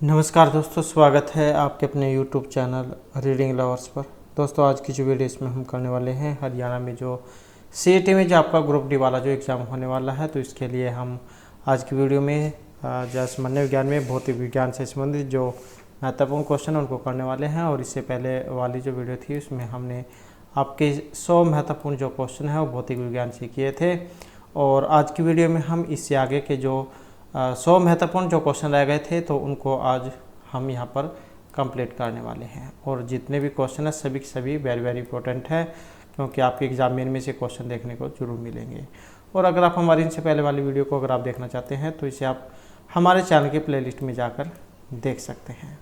नमस्कार दोस्तों, स्वागत है आपके अपने YouTube चैनल रीडिंग लवर्स पर। दोस्तों आज की जो वीडियो इसमें हम करने वाले हैं हरियाणा में जो CET में जो आपका ग्रुप डी वाला जो एग्ज़ाम होने वाला है, तो इसके लिए हम आज की वीडियो में जो सामान्य विज्ञान में भौतिक विज्ञान से संबंधित जो महत्वपूर्ण क्वेश्चन उनको करने वाले हैं। और इससे पहले वाली जो वीडियो थी उसमें हमने आपके 100 महत्वपूर्ण जो क्वेश्चन है वो भौतिक विज्ञान से किए थे। और आज की वीडियो में हम इससे आगे के जो 100 महत्वपूर्ण जो क्वेश्चन रह गए थे तो उनको आज हम यहाँ पर कंप्लीट करने वाले हैं। और जितने भी क्वेश्चन हैं सभी के सभी वेरी इंपॉर्टेंट है, क्योंकि आपके एग्जाम में इनमें से क्वेश्चन देखने को जरूर मिलेंगे। और अगर आप हमारी इनसे पहले वाली वीडियो को अगर आप देखना चाहते हैं तो इसे आप हमारे चैनल के प्लेलिस्ट में जाकर देख सकते हैं।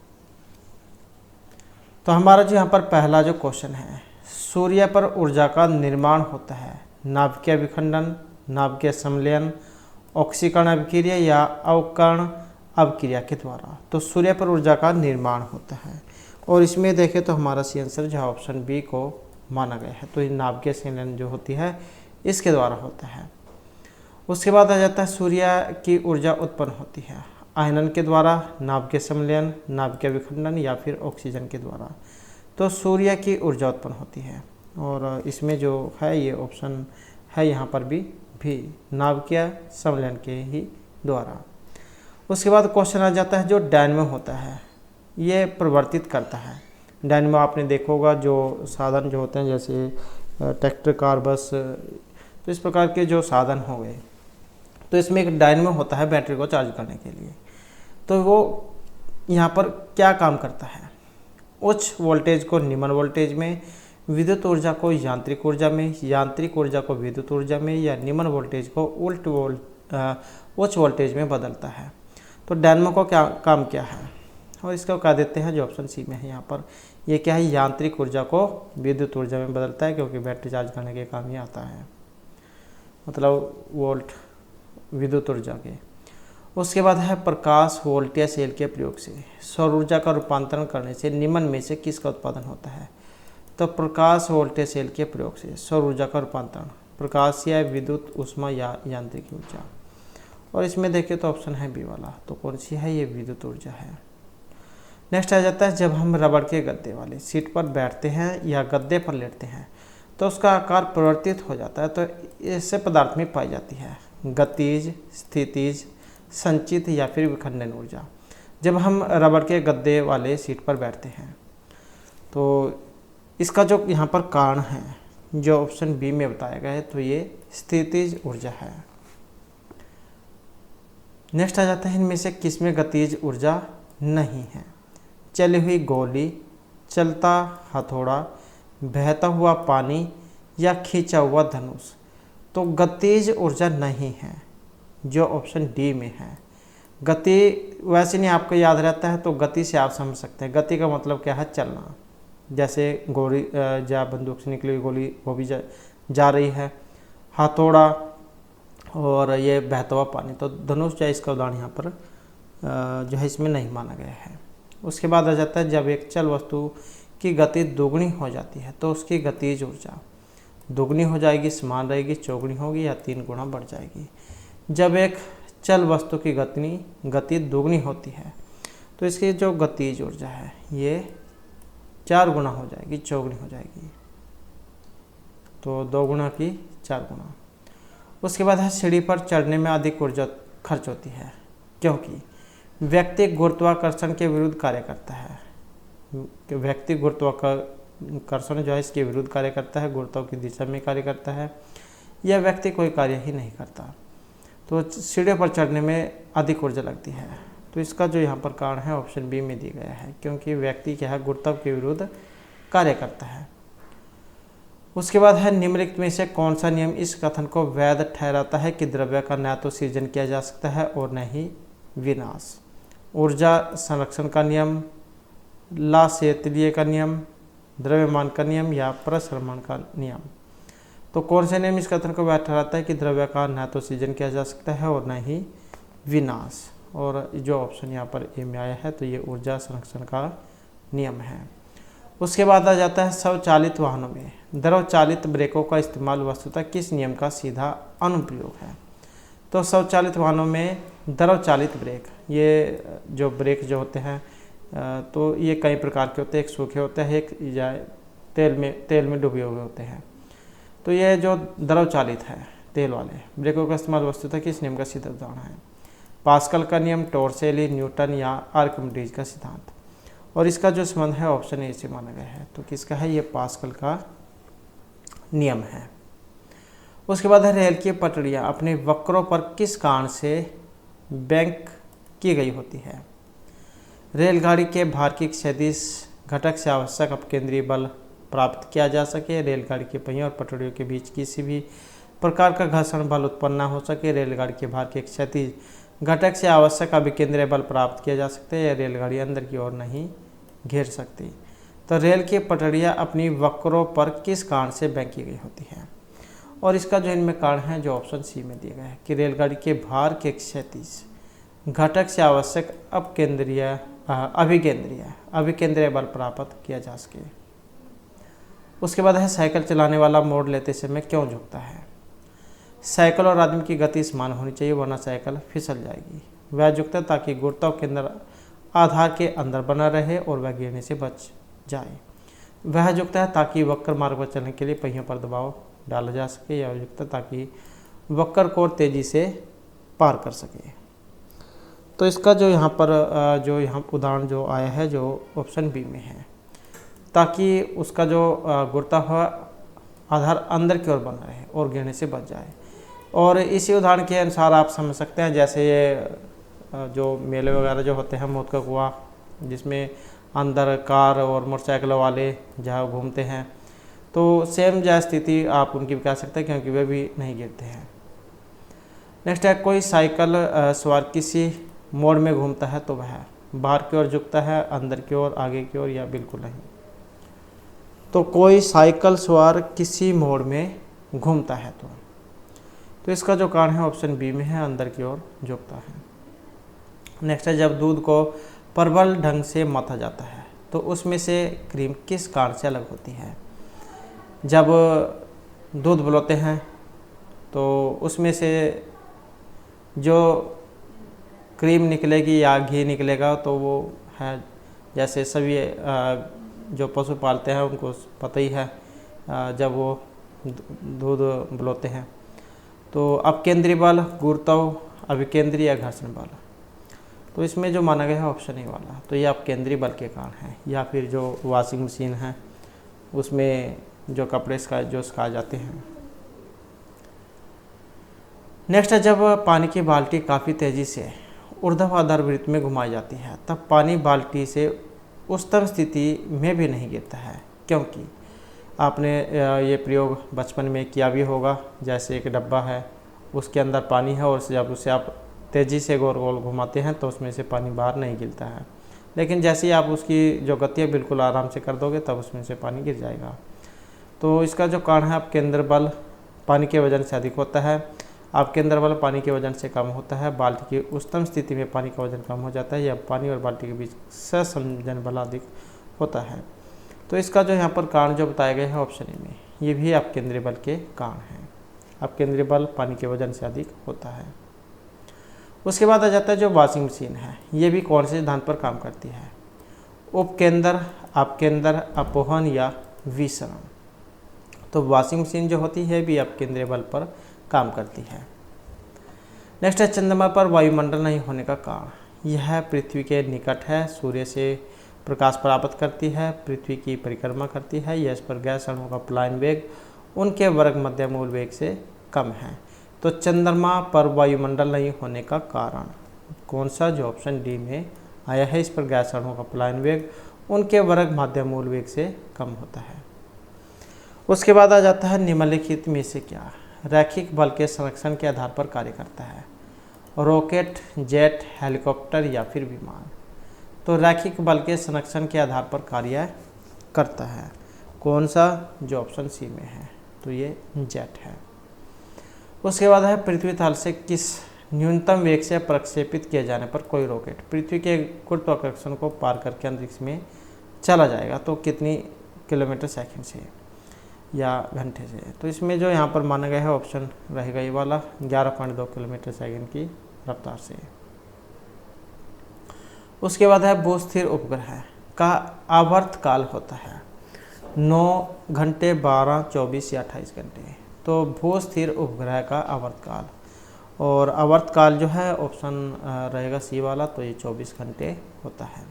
तो हमारा जो यहाँ पर पहला जो क्वेश्चन है, सूर्य पर ऊर्जा का निर्माण होता है नाभिकीय विखंडन, नाभिकीय संलयन, ऑक्सीकरण अभिक्रिया या अवकर्ण अभिक्रिया के द्वारा। तो सूर्य पर ऊर्जा का निर्माण होता है और इसमें देखें तो हमारा सी आंसर जो है ऑप्शन बी को माना गया है। तो ये नाभिकीय संलयन जो होती है इसके द्वारा होता है। उसके बाद आ जाता है सूर्य की ऊर्जा उत्पन्न होती है आयनन के द्वारा, नाभिकीय संलयन, नाभिकीय विखंडन या फिर ऑक्सीजन के द्वारा। तो सूर्य की ऊर्जा उत्पन्न होती है और इसमें जो है ये ऑप्शन है यहाँ पर भी नाभिकीय संलयन के ही द्वारा। उसके बाद क्वेश्चन आ जाता है जो डायनेमो होता है ये परिवर्तित करता है। डायनेमो आपने देखा होगा जो साधन जो होते हैं जैसे ट्रैक्टर, कार, बस, तो इस प्रकार के जो साधन हो गए, तो इसमें एक डायनेमो होता है बैटरी को चार्ज करने के लिए। तो वो यहाँ पर क्या काम करता है, उच्च वोल्टेज को निम्न वोल्टेज में, विद्युत ऊर्जा को यांत्रिक ऊर्जा में, यांत्रिक ऊर्जा को विद्युत ऊर्जा में या निम्न वोल्टेज को उच्च वोल्टेज में बदलता है। तो डायनेमो का क्या काम क्या है, और इसको कह देते हैं जो ऑप्शन सी में है यहाँ पर, ये क्या है, यांत्रिक ऊर्जा को विद्युत ऊर्जा में बदलता है, क्योंकि बैटरी चार्ज करने के काम ही आता है, मतलब वोल्ट विद्युत ऊर्जा के। उसके बाद है प्रकाश वोल्टेज सेल के प्रयोग से सौर ऊर्जा का रूपांतरण करने से निम्न में से किसका उत्पादन होता है। तो प्रकाश वोल्टेज सेल के प्रयोग से सौर ऊर्जा का रूपांतरण, प्रकाश या विद्युत ऊष्मा या यांत्रिक ऊर्जा। और इसमें देखें तो ऑप्शन है बी वाला, तो कौन सी है, ये विद्युत ऊर्जा है। नेक्स्ट आ जाता है जब हम रबड़ के गद्दे वाले सीट पर बैठते हैं या गद्दे पर लेटते हैं तो उसका आकार परिवर्तित हो जाता है। तो ऐसे पदार्थ में पाई जाती है गतिज, स्थितिज, संचित या फिर विखंडन ऊर्जा। जब हम रबड़ के गद्दे वाले सीट पर बैठते हैं तो इसका जो यहाँ पर कारण है जो ऑप्शन बी में बताया गया है, तो ये स्थितिज ऊर्जा है। नेक्स्ट आ जाता है इनमें से किसमें गतिज ऊर्जा नहीं है, चली हुई गोली, चलता हथौड़ा, बहता हुआ पानी या खींचा हुआ धनुष। तो गतिज ऊर्जा नहीं है जो ऑप्शन डी में है। गति वैसे नहीं आपको याद रहता है, तो गति से आप समझ सकते हैं। गति का मतलब क्या है, चलना। जैसे गोली या बंदूक से निकली हुई गोली वो भी जा रही है, हथौड़ा और ये बहता हुआ पानी। तो धनुष या इसका उदाहरण यहाँ पर जो है इसमें नहीं माना गया है। उसके बाद आ जाता है जब एक चल वस्तु की गति दोगुनी हो जाती है तो उसकी गतिज ऊर्जा दोगुनी हो जाएगी, समान रहेगी, चौगुनी होगी या 3 गुना बढ़ जाएगी। जब एक चल वस्तु की गति दोगुनी होती है तो इसकी जो गतिज ऊर्जा है ये 4 गुना हो जाएगी, चौगुनी हो जाएगी। तो 2 गुना की 4 गुना। उसके बाद है सीढ़ी पर चढ़ने में अधिक ऊर्जा खर्च होती है क्योंकि व्यक्ति गुरुत्वाकर्षण के विरुद्ध कार्य करता है। व्यक्ति गुरुत्वाकर्षण जो है इसके विरुद्ध कार्य करता है, गुरुत्व की दिशा में कार्य करता है, यह व्यक्ति कोई कार्य ही नहीं करता। तो सीढ़ी पर चढ़ने में अधिक ऊर्जा लगती है। तो इसका जो यहाँ पर कारण है ऑप्शन बी में दिया गया है, क्योंकि व्यक्ति क्या है गुरुत्व के विरुद्ध कार्य करता है। उसके बाद है निम्नलिखित में से कौन सा नियम इस कथन को वैध ठहराता है कि द्रव्य का न तो सृजन किया जा सकता है और न ही विनाश। ऊर्जा संरक्षण का नियम, लाशेत्रीय का नियम, द्रव्यमान का नियम या प्रसरण का नियम। तो कौन सा नियम इस कथन को वैध ठहराता है कि द्रव्य का न तो सृजन किया जा सकता है और न ही विनाश। और जो ऑप्शन यहाँ पर ए में आया है तो ये ऊर्जा संरक्षण का नियम है। उसके बाद आ जाता है स्वचालित वाहनों में द्रव चालित ब्रेकों का इस्तेमाल वस्तुतः किस नियम का सीधा अनुप्रयोग है। तो स्वचालित वाहनों में द्रव चालित ब्रेक ये जो ब्रेक जो होते हैं तो ये कई प्रकार के होते हैं, एक सूखे होते हैं, एक या तेल में डूबे हुए होते हैं। तो ये जो द्रव चालित है तेल वाले ब्रेकों का इस्तेमाल वस्तुतः किस नियम का सीधा उदाहरण है? पास्कल का नियम, टॉर्सेली, न्यूटन या आर्किमिडीज का सिद्धांत। और इसका जो संबंध है ऑप्शन ए से माना गया है। तो किसका है? ये पास्कल का नियम है। उसके बाद है रेल की पटरियाँ अपने वक्रों पर किस कारण से बैंक की गई होती है? रेलगाड़ी के भार की क्षैतिज घटक से आवश्यक अपकेंद्रीय बल प्राप्त किया जा सके, रेलगाड़ी के पहियों और पटरियों के बीच किसी भी प्रकार का घर्षण बल उत्पन्न न हो सके, रेलगाड़ी के भार के क्षैतिज घटक से आवश्यक अभिकेंद्रीय बल प्राप्त किया जा सकता है, या रेलगाड़ी अंदर की ओर नहीं घेर सकती। तो रेल की पटरियाँ अपनी वक्रों पर किस कारण से बैंक की गई होती है? और इसका जो इनमें कारण है जो ऑप्शन सी में दिया गया है कि रेलगाड़ी के भार के क्षैतिज घटक से आवश्यक अभिकेंद्रीय बल प्राप्त किया जा सके। उसके बाद है साइकिल चलाने वाला मोड़ लेते समय क्यों झुकता है? साइकिल और आदमी की गति समान होनी चाहिए, वरना साइकिल फिसल जाएगी। वह झुकता है ताकि गुरुत्व केंद्र आधार के अंदर बना रहे और वह गिरने से बच जाए। वह झुकता है ताकि वक्र मार्ग पर चलने के लिए पहियों पर दबाव डाला जा सके, या झुकता ताकि वक्र को तेजी से पार कर सके। तो इसका जो यहाँ पर उदाहरण जो आया है जो ऑप्शन बी में है, ताकि उसका जो गुरुत्व आधार अंदर की ओर बना रहे और गिरने से बच जाए। और इसी उदाहरण के अनुसार आप समझ सकते हैं, जैसे ये जो मेले वगैरह जो होते हैं मौत का कुआं, जिसमें अंदर कार और मोटरसाइकिल वाले जहाँ घूमते हैं, तो सेम जैसी स्थिति आप उनकी भी कह सकते हैं, क्योंकि वे भी नहीं गिरते हैं। नेक्स्ट है कोई साइकिल सवार किसी मोड़ में घूमता है तो वह बाहर की ओर झुकता है, अंदर की ओर, आगे की ओर, या बिल्कुल नहीं। तो कोई साइकिल सवार किसी मोड़ में घूमता है तो इसका जो कारण है ऑप्शन बी में है, अंदर की ओर झुकता है। नेक्स्ट है जब दूध को प्रबल ढंग से मथा जाता है तो उसमें से क्रीम किस कारण से अलग होती है? जब दूध बुलाते हैं तो उसमें से जो क्रीम निकलेगी या घी निकलेगा तो वो है, जैसे सभी जो पशु पालते हैं उनको पता ही है, जब वो दूध बुलाते हैं तो अपकेंद्रीय बल, गुरुत्व, अभिकेंद्रीय या घर्षण बल। तो इसमें जो माना गया है ऑप्शन ए वाला, तो ये अपकेंद्रीय बल के कारण है। या फिर जो वॉशिंग मशीन है उसमें जो कपड़े सुखाए जाते हैं। नेक्स्ट है जब पानी की बाल्टी काफ़ी तेज़ी से ऊर्ध्वाधर वृत्त में घुमाई जाती है तब पानी बाल्टी से उच्चतम स्थिति में भी नहीं गिरता है, क्योंकि आपने ये प्रयोग बचपन में किया भी होगा। जैसे एक डब्बा है, उसके अंदर पानी है और जब उसे आप तेज़ी से गोल गोल घुमाते हैं तो उसमें से पानी बाहर नहीं गिरता है, लेकिन जैसे ही आप उसकी जो गति है बिल्कुल आराम से कर दोगे तब उसमें से पानी गिर जाएगा। तो इसका जो कारण है अपकेंद्र बल पानी के वजन से अधिक होता है, अपकेंद्र बल पानी के वजन से कम होता है, बाल्टी की उच्चतम स्थिति में पानी का वजन कम हो जाता है, या पानी और बाल्टी के बीच सहसंयोजन बल अधिक होता है। तो इसका जो यहाँ पर कारण जो बताया गया है ऑप्शन ए में, ये भी अपकेंद्रीय बल के कारण है। अपकेंद्रीय बल पानी के वजन से अधिक होता है। उसके बाद आ जाता है जो वॉशिंग मशीन है, ये भी कौन से सिद्धांत पर काम करती है? उपकेंद्र, अपकेंद्र, अपोहन या विसरण। तो वॉशिंग मशीन जो होती है भी अपकेंद्रीय बल पर काम करती है। नेक्स्ट है चंद्रमा पर वायुमंडल नहीं होने का कारण। यह पृथ्वी के निकट है, सूर्य से प्रकाश प्राप्त करती है, पृथ्वी की परिक्रमा करती है, या इस पर गैस अणुओं का पलायन वेग उनके वर्ग मध्य मूल वेग से कम है। तो चंद्रमा पर वायुमंडल नहीं होने का कारण कौन सा? जो ऑप्शन डी में आया है, इस पर गैस अणुओं का पलायन वेग उनके वर्ग मध्य मूल वेग से कम होता है। उसके बाद आ जाता है निम्नलिखित में से क्या रैखिक बल के संरक्षण के आधार पर कार्य करता है? रॉकेट, जेट, हेलीकॉप्टर या फिर विमान। तो रैखिक बल के संरक्षण के आधार पर कार्य करता है कौन सा? जो ऑप्शन सी में है, तो ये जेट है। उसके बाद है पृथ्वी तल से किस न्यूनतम वेग से प्रक्षेपित किए जाने पर कोई रॉकेट पृथ्वी के गुरुत्वाकर्षण को पार करके अंतरिक्ष में चला जाएगा, तो कितनी किलोमीटर सेकंड से या घंटे से? तो इसमें जो यहाँ पर माना गया है ऑप्शन रहेगा ये वाला, 11.2 किलोमीटर सेकंड की रफ्तार से। उसके बाद है भूस्थिर उपग्रह का आवर्तकाल होता है 9 घंटे, 12, 24 या 28 घंटे। तो भूस्थिर उपग्रह का आवर्तकाल, और आवर्तकाल जो है ऑप्शन रहेगा सी वाला, तो ये 24 घंटे होता है।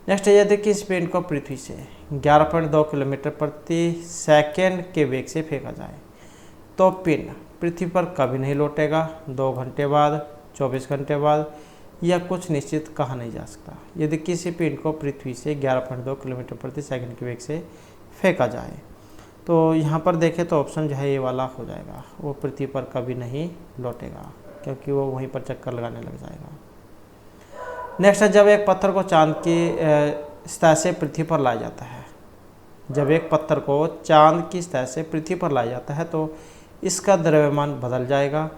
नेक्स्ट है, यदि किसी पिंड को पृथ्वी से 11.2 किलोमीटर प्रति सेकेंड के वेग से फेंका जाए तो पिंड पृथ्वी पर कभी नहीं लौटेगा, 2 घंटे बाद, 24 घंटे बाद, या कुछ निश्चित कहा नहीं जा सकता। यदि किसी पिंड को पृथ्वी से 11.2 किलोमीटर प्रति सेकंड के वेग से फेंका जाए तो यहाँ पर देखें तो ऑप्शन जो है ये वाला हो जाएगा, वो पृथ्वी पर कभी नहीं लौटेगा क्योंकि वो वहीं पर चक्कर लगाने लग जाएगा। नेक्स्ट है, जब एक पत्थर को चांद की सतह से पृथ्वी पर लाया जाता है, जब एक पत्थर को चांद की सतह से पृथ्वी पर लाया जाता है तो इसका द्रव्यमान बदल जाएगा,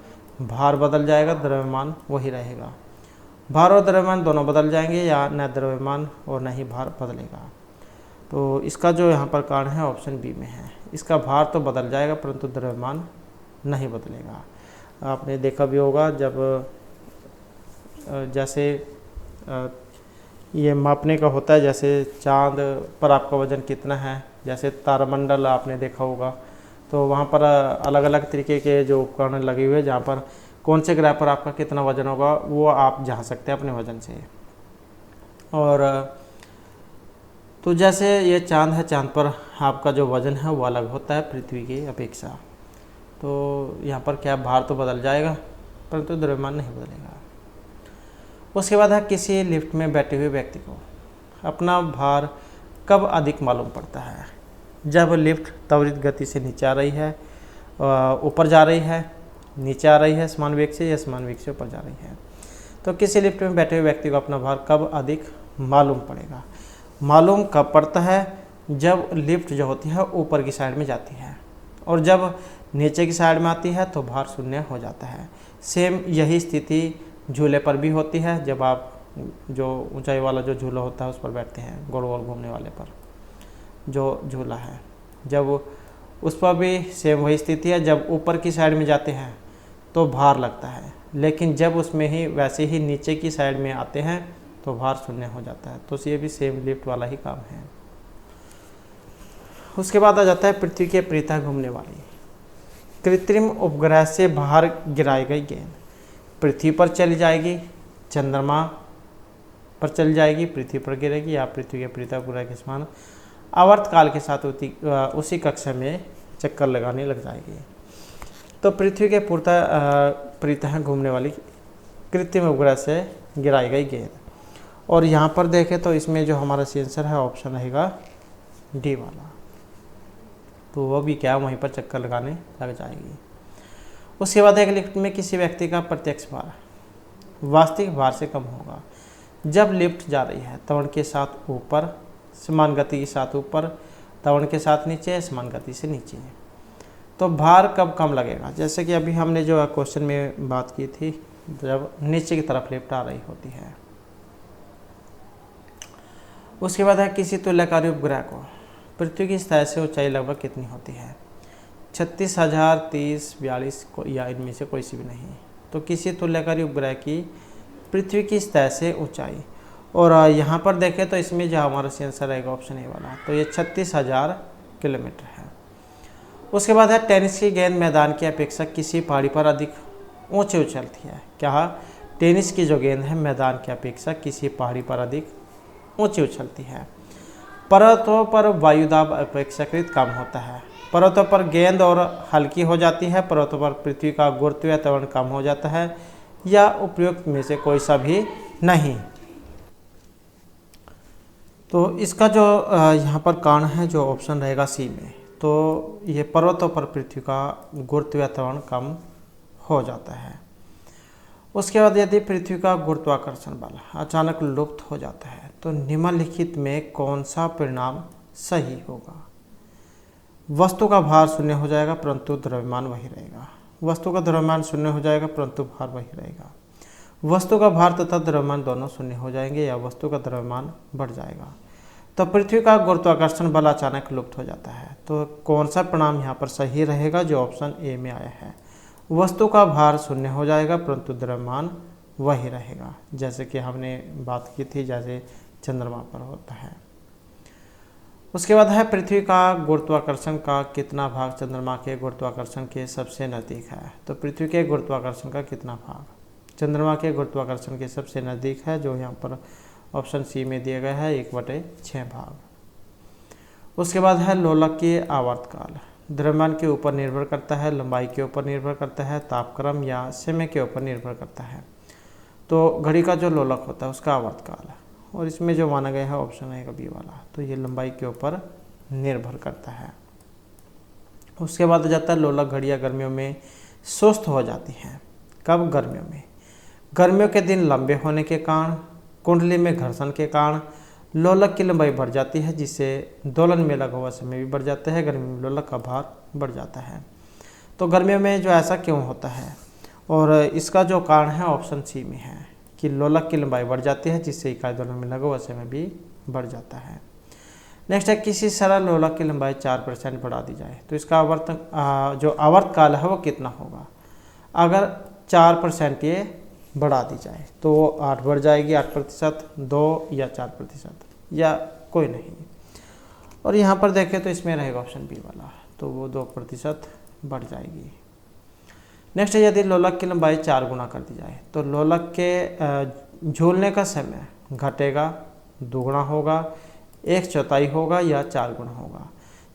भार बदल जाएगा, द्रव्यमान वही रहेगा। भार और द्रव्यमान दोनों बदल जाएंगे, या न द्रव्यमान और न ही भार बदलेगा। तो इसका जो यहाँ पर कारण है ऑप्शन बी में है, इसका भार तो बदल जाएगा परंतु द्रव्यमान नहीं बदलेगा। आपने देखा भी होगा जब जैसे ये मापने का होता है, जैसे चांद पर आपका वज़न कितना है, जैसे तारामंडल आपने देखा होगा, तो वहाँ पर अलग अलग तरीके के जो उपकरण लगे हुए हैं जहाँ पर कौन से ग्रह पर आपका कितना वज़न होगा वो आप जान सकते हैं अपने वज़न से। और तो जैसे ये चांद है, चांद पर आपका जो वज़न है वो अलग होता है पृथ्वी की अपेक्षा। तो यहाँ पर क्या भार तो बदल जाएगा परंतु द्रव्यमान नहीं बदलेगा। उसके बाद है, किसी लिफ्ट में बैठे हुए व्यक्ति को अपना भार कब अधिक मालूम पड़ता है? जब लिफ्ट त्वरित गति से नीचे आ रही है, ऊपर जा रही है, नीचे आ रही है समान वेग से, या समान वेग से ऊपर जा रही है। तो किसी लिफ्ट में बैठे हुए व्यक्ति को अपना भार कब अधिक मालूम पड़ेगा? मालूम कब पड़ता है? जब लिफ्ट जो होती है ऊपर की साइड में जाती है, और जब नीचे की साइड में आती है तो भार शून्य हो जाता है। सेम यही स्थिति झूले पर भी होती है। जब आप जो ऊंचाई वाला जो झूला होता है उस पर बैठते हैं, गोल गोल घूमने वाले पर जो झूला है, जब उस पर भी सेम वही स्थिति है। जब ऊपर की साइड में जाते हैं तो भार लगता है, लेकिन जब उसमें ही वैसे ही नीचे की साइड में आते हैं तो भार शून्य हो जाता है। तो ये भी सेम लिफ्ट वाला ही काम है। उसके बाद आ जाता है पृथ्वी के परितः घूमने वाली कृत्रिम उपग्रह से बाहर गिराई गई गेंद पृथ्वी पर चली जाएगी, चंद्रमा पर चली जाएगी, पृथ्वी पर गिरेगी, या पृथ्वी के परितः उपग्रह के समान आवर्तकाल के साथ उसी कक्षा में चक्कर लगाने लग जाएगी। तो पृथ्वी के परितः घूमने वाली कृत्रिम उपग्रह से गिराई गई गेंद, और यहाँ पर देखें तो इसमें जो हमारा आंसर है ऑप्शन रहेगा डी वाला। तो वो भी क्या वहीं पर चक्कर लगाने लग जाएगी। उसके बाद एक लिफ्ट में किसी व्यक्ति का प्रत्यक्ष भार वास्तविक भार से कम होगा जब लिफ्ट जा रही है त्वरण के साथ ऊपर, समान गति के साथ ऊपर, त्वरण के साथ नीचे, समान गति से नीचे। तो भार कब कम लगेगा? जैसे कि अभी हमने जो क्वेश्चन में बात की थी, जब नीचे की तरफ लिफ्ट आ रही होती है। उसके बाद है, किसी तुल्यकारी उपग्रह को पृथ्वी की सतह से ऊंचाई लगभग कितनी होती है? 36,000, 30, 42 या इनमें से कोई सी भी नहीं। तो किसी तुल्यकारी उपग्रह की पृथ्वी की सतह से ऊंचाई, और यहाँ पर देखें तो इसमें जो हमारा आंसर रहेगा ऑप्शन ए वाला, तो ये 36,000 किलोमीटर है। उसके बाद है, टेनिस की गेंद मैदान की अपेक्षा किसी पहाड़ी पर अधिक ऊंचे उछलती है। क्या? टेनिस की जो गेंद है मैदान की अपेक्षा किसी पहाड़ी पर अधिक ऊंची उछलती है। पर्वतों पर वायुदाब अपेक्षाकृत कम होता है। पर्वतों पर गेंद और हल्की हो जाती है। पर्वतों पर पृथ्वी का गुरुत्वीय त्वरण कम हो जाता है, या उपयुक्त में से कोई सा भी नहीं। तो इसका जो यहाँ पर कारण है जो ऑप्शन रहेगा सी में, तो ये पर्वतों पर पृथ्वी का गुरुत्वीय त्वरण कम हो जाता है। उसके बाद यदि पृथ्वी का गुरुत्वाकर्षण बल अचानक लुप्त हो जाता है तो निम्नलिखित में कौन सा परिणाम सही होगा? वस्तु का भार शून्य हो जाएगा परंतु द्रव्यमान वही रहेगा। वस्तु का द्रव्यमान शून्य हो जाएगा परंतु भार वही रहेगा। वस्तु का भार तथा द्रव्यमान दोनों शून्य हो जाएंगे, या वस्तु का द्रव्यमान बढ़ जाएगा। तो पृथ्वी का गुरुत्वाकर्षण बल अचानक लुप्त हो जाता है। तो कौन सा परिणाम यहाँ पर सही रहेगा? जो ऑप्शन ए में आया है, वस्तु का भार शून्य हो जाएगा परंतु द्रव्यमान वही रहेगा, जैसे कि हमने बात की थी जैसे चंद्रमा पर होता है। उसके बाद है पृथ्वी का गुरुत्वाकर्षण का कितना भाग चंद्रमा के गुरुत्वाकर्षण के सबसे नज़दीक है। तो पृथ्वी के गुरुत्वाकर्षण का कितना भाग चंद्रमा के गुरुत्वाकर्षण के सबसे नज़दीक है, जो यहाँ पर ऑप्शन सी में दिया गया है 1/6 भाग। उसके बाद है लोलक की आवर्तकाल द्रव्यमान के ऊपर निर्भर करता है, लंबाई के ऊपर निर्भर करता है, तापक्रम या समय के ऊपर निर्भर करता है। तो घड़ी का जो लोलक होता है उसका आवर्तकाल, और इसमें जो माना गया है ऑप्शन है बी वाला, तो ये लंबाई के ऊपर निर्भर करता है। उसके बाद आ जाता है लोलक घड़ियाँ गर्मियों में सुस्त हो जाती हैं। कब? गर्मियों में। गर्मियों के दिन लंबे होने के कारण, कुंडली में घर्षण के कारण लोलक की लंबाई बढ़ जाती है, जिससे दोलन में लगा हुआ समय भी बढ़ जाता है। गर्मी में लोलक का भार बढ़ जाता है। तो गर्मियों में जो ऐसा क्यों होता है, और इसका जो कारण है ऑप्शन सी में है कि लोलक की लंबाई बढ़ जाती है, जिससे इकाई दोलन में लगा हुआ समय भी बढ़ जाता है। नेक्स्ट है किसी सरल लोलक की लंबाई 4% बढ़ा दी जाए तो इसका जो आवर्तकाल है वो कितना होगा। अगर 4% ये बढ़ा दी जाए तो वो 8 बढ़ जाएगी, 8%, 2 या 4% या कोई नहीं। और यहाँ पर देखें तो इसमें रहेगा ऑप्शन बी वाला, तो वो 2% बढ़ जाएगी। नेक्स्ट है यदि लोलक की लंबाई 4 गुना कर दी जाए तो लोलक के झूलने का समय घटेगा, दुगुना होगा, 1/4 होगा या 4 गुना होगा।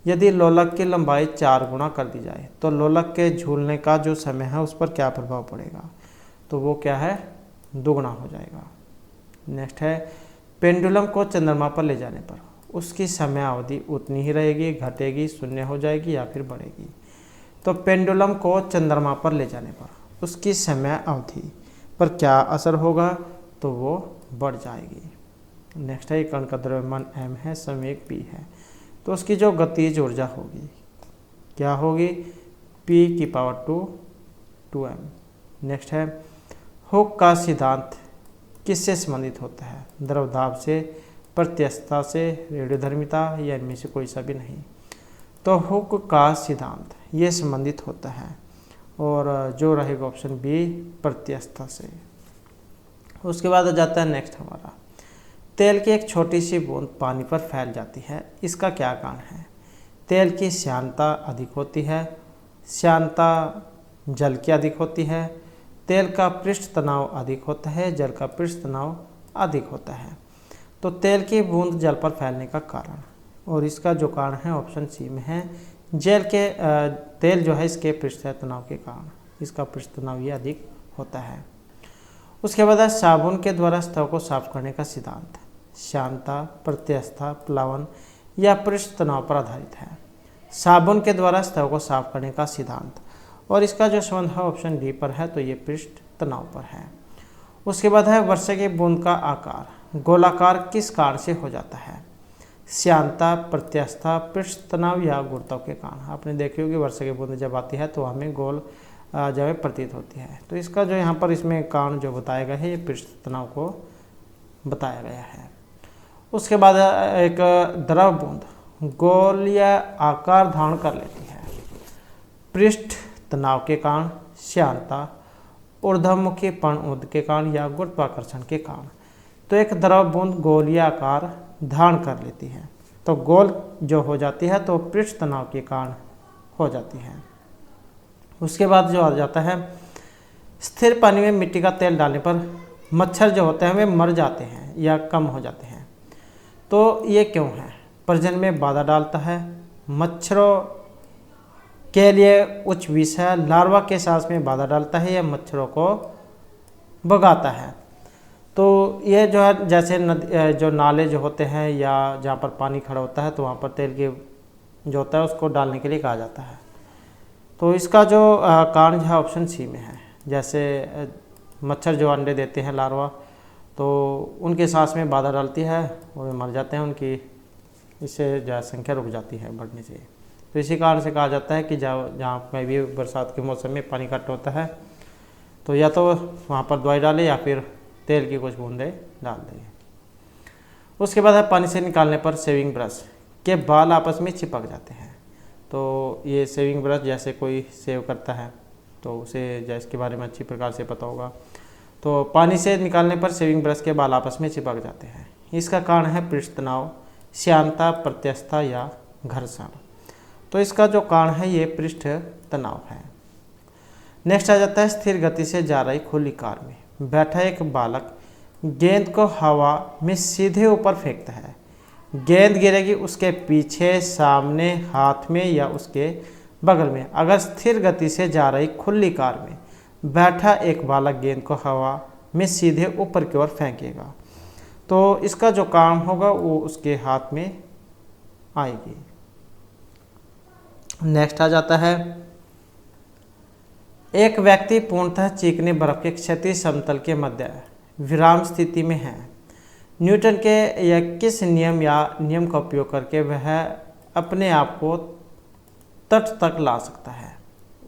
यदि लोलक की लंबाई 4 गुना कर दी जाए तो लोलक के झूलने का जो समय है उस पर क्या प्रभाव पड़ेगा, तो वो क्या है, दुगना हो जाएगा। नेक्स्ट है पेंडुलम को चंद्रमा पर ले जाने पर उसकी समय अवधि उतनी ही रहेगी, घटेगी, शून्य हो जाएगी या फिर बढ़ेगी। तो पेंडुलम को चंद्रमा पर ले जाने पर उसकी समय अवधि पर क्या असर होगा, तो वो बढ़ जाएगी। नेक्स्ट है कण का द्रव्यमान m है, संवेग p है, तो उसकी जो गतिज ऊर्जा होगी क्या होगी, p⁻²m। नेक्स्ट है हुक का सिद्धांत किससे संबंधित होता है, द्रव दाब से, प्रत्यस्थता से, रेडियोधर्मिता या इनमें से कोई सा भी नहीं। तो हुक का सिद्धांत ये संबंधित होता है, और जो रहेगा ऑप्शन बी प्रत्यस्थता से। उसके बाद आ जाता है नेक्स्ट हमारा तेल की एक छोटी सी बूंद पानी पर फैल जाती है, इसका क्या कारण है। तेल की श्यानता अधिक होती है, श्यानता जल की अधिक होती है, तेल का पृष्ठ तनाव अधिक होता है, जल का पृष्ठ तनाव अधिक होता है। तो तेल की बूंद जल पर फैलने का कारण, और इसका जो कारण है ऑप्शन सी में है तेल जो है इसके पृष्ठ तनाव के कारण, इसका पृष्ठ तनाव ये अधिक होता है। उसके बाद साबुन के द्वारा स्तव को साफ करने का सिद्धांत श्यानता, प्रत्यस्थता, प्लावन या पृष्ठ तनाव पर आधारित है। साबुन के द्वारा स्तव को साफ करने का सिद्धांत, और इसका जो संबंध है ऑप्शन डी पर है, तो ये पृष्ठ तनाव पर है। उसके बाद है वर्षा की बूंद का आकार गोलाकार किस कारण से हो जाता है, श्यानता, प्रत्यस्थता, पृष्ठ तनाव या गुरुत्व के कारण। आपने देखी होगी वर्षा की बूंद जब आती है तो हमें गोल जगह प्रतीत होती है। तो इसका जो यहाँ पर इसमें कारण जो बताया गया है ये पृष्ठ तनाव को बताया गया है। उसके बाद एक द्रव बूंद गोलीय आकार धारण कर लेती है, पृष्ठ तनाव के कारण, श्यानता, ऊर्ध्वमुखी पर्णउद के कारण या गुरुत्वाकर्षण के कारण। तो एक द्रव बूंद गोलीय आकार धारण कर लेती है, तो गोल जो हो जाती है तो पृष्ठ तनाव के कारण हो जाती है। उसके बाद जो आ जाता है स्थिर पानी में मिट्टी का तेल डालने पर मच्छर जो होते हैं वे मर जाते हैं या कम हो जाते हैं। तो ये क्यों है, प्रजनन में बाधा डालता है, मच्छरों के लिए उच्च विष है, लार्वा के सांस में बाधा डालता है या मच्छरों को भगाता है। तो ये जो है जैसे जो नाले जो होते हैं या जहाँ पर पानी खड़ा होता है तो वहाँ पर तेल के जो होता है उसको डालने के लिए कहा जाता है। तो इसका जो कारण है ऑप्शन सी में है, जैसे मच्छर जो अंडे देते हैं लार्वा, तो उनके सांस में बाधा डालती है और वे मर जाते हैं, उनकी इससे जो संख्या रुक जाती है बढ़ने से। तो इसी कारण से कहा जाता है कि जहाँ पे भी बरसात के मौसम में पानी इकट्ठा होता है तो या तो वहाँ पर दवाई डालें या फिर तेल की कुछ बूंदें डाल दें। उसके बाद है पानी से निकालने पर सेविंग ब्रश के बाल आपस में चिपक जाते हैं। तो ये सेविंग ब्रश जैसे कोई सेव करता है तो उसे जैसे इसके बारे में अच्छी प्रकार से पता होगा। तो पानी से निकालने पर शेविंग ब्रश के बाल आपस में चिपक जाते हैं। इसका कारण है पृष्ठ तनाव, श्यानता, प्रत्यस्थता या घर्षण। तो इसका जो कारण है ये पृष्ठ तनाव है। नेक्स्ट आ जाता है स्थिर गति से जा रही खुली कार में बैठा एक बालक गेंद को हवा में सीधे ऊपर फेंकता है। गेंद गिरेगी उसके पीछे, सामने, हाथ में या उसके बगल में। अगर स्थिर गति से जा रही खुली कार में बैठा एक बालक गेंद को हवा में सीधे ऊपर की ओर फेंकेगा तो इसका जो काम होगा वो उसके हाथ में आएगी। नेक्स्ट आ जाता है एक व्यक्ति पूर्णतः चीकने बर्फ के क्षैतिज समतल के मध्य विराम स्थिति में है। न्यूटन के या किस नियम का उपयोग करके वह अपने आप को तट तक ला सकता है?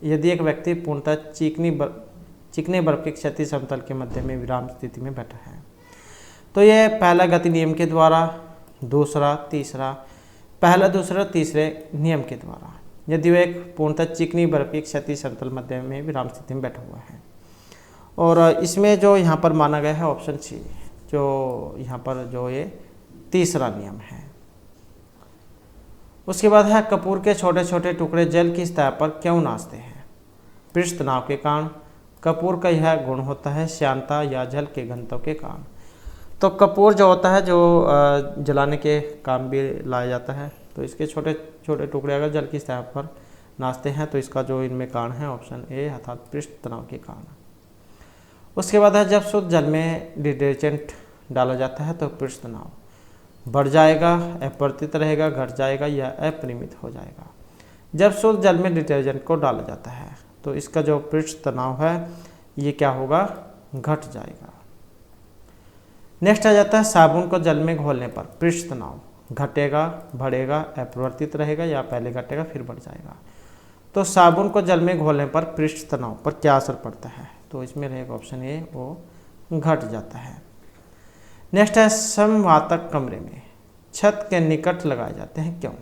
यदि एक व्यक्ति पूर्णतः चिकने बर्फ के क्षैतिज समतल के मध्य में विराम स्थिति में बैठा है तो यह पहला गति नियम के द्वारा, दूसरा, तीसरा, पहला, दूसरा, तीसरे नियम के द्वारा, यदि वह एक पूर्णतः चिकनी बर्फ के क्षैतिज समतल मध्य में विराम स्थिति में बैठा हुआ है। और इसमें जो यहाँ पर माना गया है ऑप्शन सी, जो यहाँ पर जो ये तीसरा नियम है। उसके बाद है कपूर के छोटे छोटे टुकड़े जल की सतह पर क्यों नाचते हैं? पृष्ठ तनाव के कारण, कपूर का यह गुण होता है श्यानता या जल के घनत्व के कारण। तो कपूर जो होता है जो जलाने के काम भी लाया जाता है, तो इसके छोटे छोटे टुकड़े अगर जल की सतह पर नाचते हैं तो इसका जो इनमें कारण है ऑप्शन ए अर्थात पृष्ठ तनाव के कारण। उसके बाद है जब शुद्ध जल में डिटर्जेंट डाला जाता है तो पृष्ठ तनाव बढ़ जाएगा, अपरिवर्तित रहेगा, घट जाएगा या अपरिमित हो जाएगा। जब शुद्ध जल में डिटर्जेंट को डाला जाता है तो इसका जो पृष्ठ तनाव है ये क्या होगा? घट जाएगा। नेक्स्ट आ जाता है साबुन को जल में घोलने पर पृष्ठ तनाव घटेगा, बढ़ेगा, अपरिवर्तित रहेगा या पहले घटेगा फिर बढ़ जाएगा। तो साबुन को जल में घोलने पर पृष्ठ तनाव पर क्या असर पड़ता है? तो इसमें रहेगा ऑप्शन ए, वो घट जाता है। नेक्स्ट है समवातक कमरे में छत के निकट लगाए जाते हैं क्यों?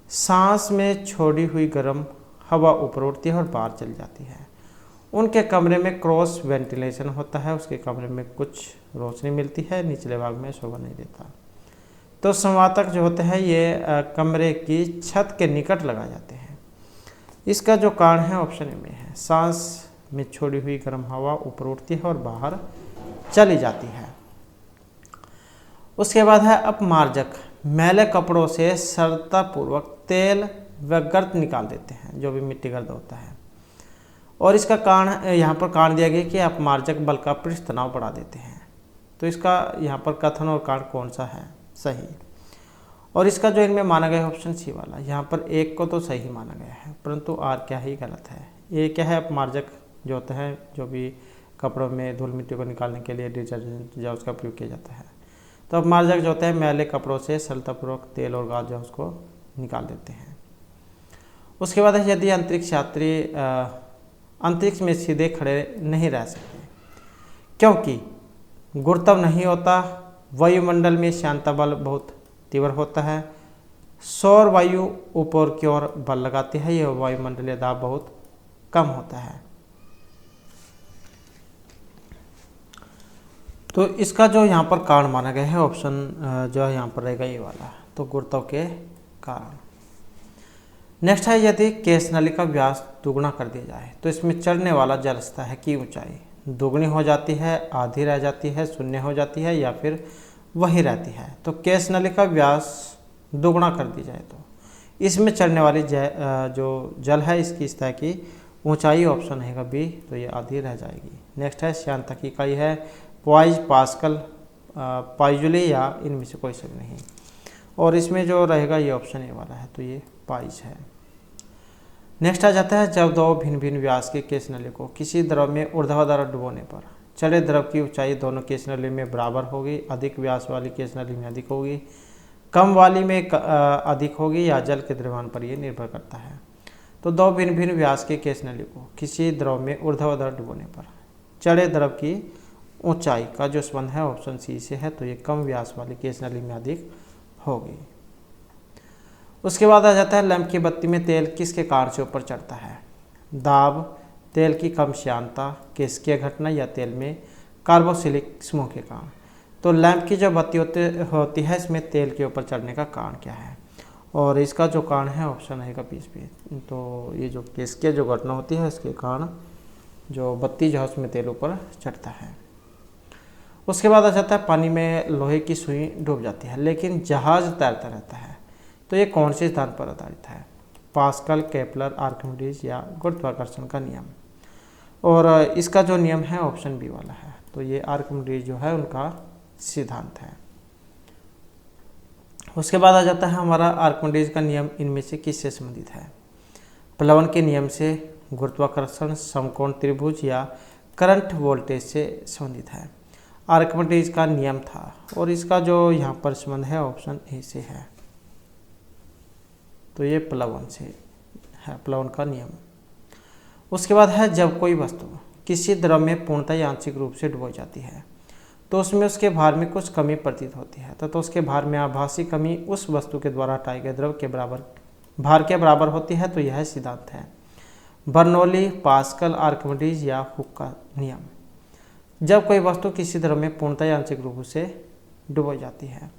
सांस में छोड़ी हुई गर्म हवा ऊपर उठती है और बाहर चली जाती है। उनके कमरे में क्रॉस वेंटिलेशन होता है, उसके कमरे में कुछ रोशनी मिलती है, निचले भाग में शोभा नहीं देता। तो संवातक जो होते हैं ये कमरे की छत के निकट लगाए जाते हैं। इसका जो कारण है ऑप्शन ए में है, सांस में छोड़ी हुई गर्म हवा ऊपर उठती है और बाहर चली जाती है। उसके बाद है अपमार्जक मैले कपड़ों से सरलतापूर्वक तेल व गर्द निकाल देते हैं, जो भी मिट्टी गर्द होता है। और इसका कारण यहाँ पर कारण दिया गया कि अपमार्जक बल का पृष्ठ तनाव बढ़ा देते हैं। तो इसका यहाँ पर कथन और कारण कौन सा है सही? और इसका जो इनमें माना गया है ऑप्शन सी वाला, यहाँ पर एक को तो सही माना गया है परंतु आर क्या ही गलत है। ये क्या है? अपमार्जक जो होता है जो भी कपड़ों में धूल मिट्टी को निकालने के लिए डिटर्जेंट या उसका प्रयोग किया जाता है। तो अपमार्जक जो होता है मैले कपड़ों से सरलतापूर्वक तेल और गाज जो उसको निकाल देते हैं। उसके बाद है यदि अंतरिक्ष यात्री अंतरिक्ष में सीधे खड़े नहीं रह सकते क्योंकि गुरुत्व नहीं होता, वायुमंडल में श्यानता बल बहुत तीव्र होता है, सौर वायु ऊपर की ओर बल लगाती है, यह वायुमंडलीय दाब बहुत कम होता है। तो इसका जो यहाँ पर कारण माना गया है ऑप्शन जो है यहाँ पर रहेगा ये वाला, तो गुरुत्व के कारण। नेक्स्ट है यदि केश नली का व्यास दुगुना कर दिया जाए तो इसमें चढ़ने वाला जल सतह की ऊंचाई दुगनी हो जाती है, आधी रह जाती है, शून्य हो जाती है या फिर वही रहती है। तो केश नली का व्यास दुगुना कर दी जाए तो इसमें चढ़ने वाली जो जल है इसकी सतह की ऊंचाई ऑप्शन रहेगा बी, तो ये आधी रह जाएगी। नेक्स्ट है श्यानता की इकाई है पॉइज, पास्कल, पाइजुली या इनमें से कोई सब नहीं। और इसमें जो रहेगा ये ऑप्शन ए वाला है, तो ये पाइज है। नेक्स्ट आ जाता है जब दो भिन्न भिन्न व्यास के केश नली को किसी द्रव में ऊर्ध्वाधर डुबोने पर चढ़े द्रव की ऊंचाई दोनों केश नली में बराबर होगी, अधिक व्यास वाली केश नली में अधिक होगी, कम वाली में अधिक होगी या जल के द्रव्यमान पर यह निर्भर करता है। तो दो भिन्न भिन्न व्यास के केश नली को किसी द्रव में ऊर्ध्वाधर डुबोने पर चढ़े द्रव की ऊंचाई का जो संबंध है ऑप्शन सी से है, तो ये कम व्यास वाली केश नली में अधिक होगी। उसके बाद आ जाता है लैंप की बत्ती में तेल किसके कारण से ऊपर चढ़ता है? दाब, तेल की कम श्यानता, केशिकीय घटना या तेल में कार्बोक्सिलिक समूह के कारण। तो लैंप की जो बत्ती होती है इसमें तेल के ऊपर चढ़ने का कारण क्या है? और इसका जो कारण है ऑप्शन रहेगा 20 तो ये जो केशिकीय जो घटना होती है इसके कारण जो बत्ती जो है उसमें तेल ऊपर चढ़ता है। उसके बाद आ जाता है पानी में लोहे की सुई डूब जाती है लेकिन जहाज तैरता रहता है। तो ये कौन से सिद्धांत पर आधारित है? पास्कल, केपलर, आर्किमिडीज या गुरुत्वाकर्षण का नियम। और इसका जो नियम है ऑप्शन बी वाला है। तो ये आर्किमिडीज जो है उनका सिद्धांत है। उसके बाद आ जाता है हमारा आर्किमिडीज का नियम इनमें से किससे संबंधित है? प्लवन के नियम से, गुरुत्वाकर्षण, समकोण त्रिभुज या करंट वोल्टेज से संबंधित है। आर्किमिडीज का नियम था और इसका जो यहाँ पर संबंध है ऑप्शन ए से है। तो ये प्लवन से है, प्लवन का नियम। उसके बाद है जब कोई वस्तु किसी द्रव में पूर्णतः या आंशिक रूप से डुबो जाती है तो उसमें उसके भार में कुछ कमी प्रतीत होती है। तो उसके भार में आभासी कमी उस वस्तु के द्वारा हटाए गए द्रव के बराबर भार के बराबर होती है। तो यह सिद्धांत है बर्नौली, पास्कल, आर्किमिडीज या हुक का नियम। जब कोई वस्तु किसी द्रव में पूर्णतः या आंशिक रूप से डुबो जाती है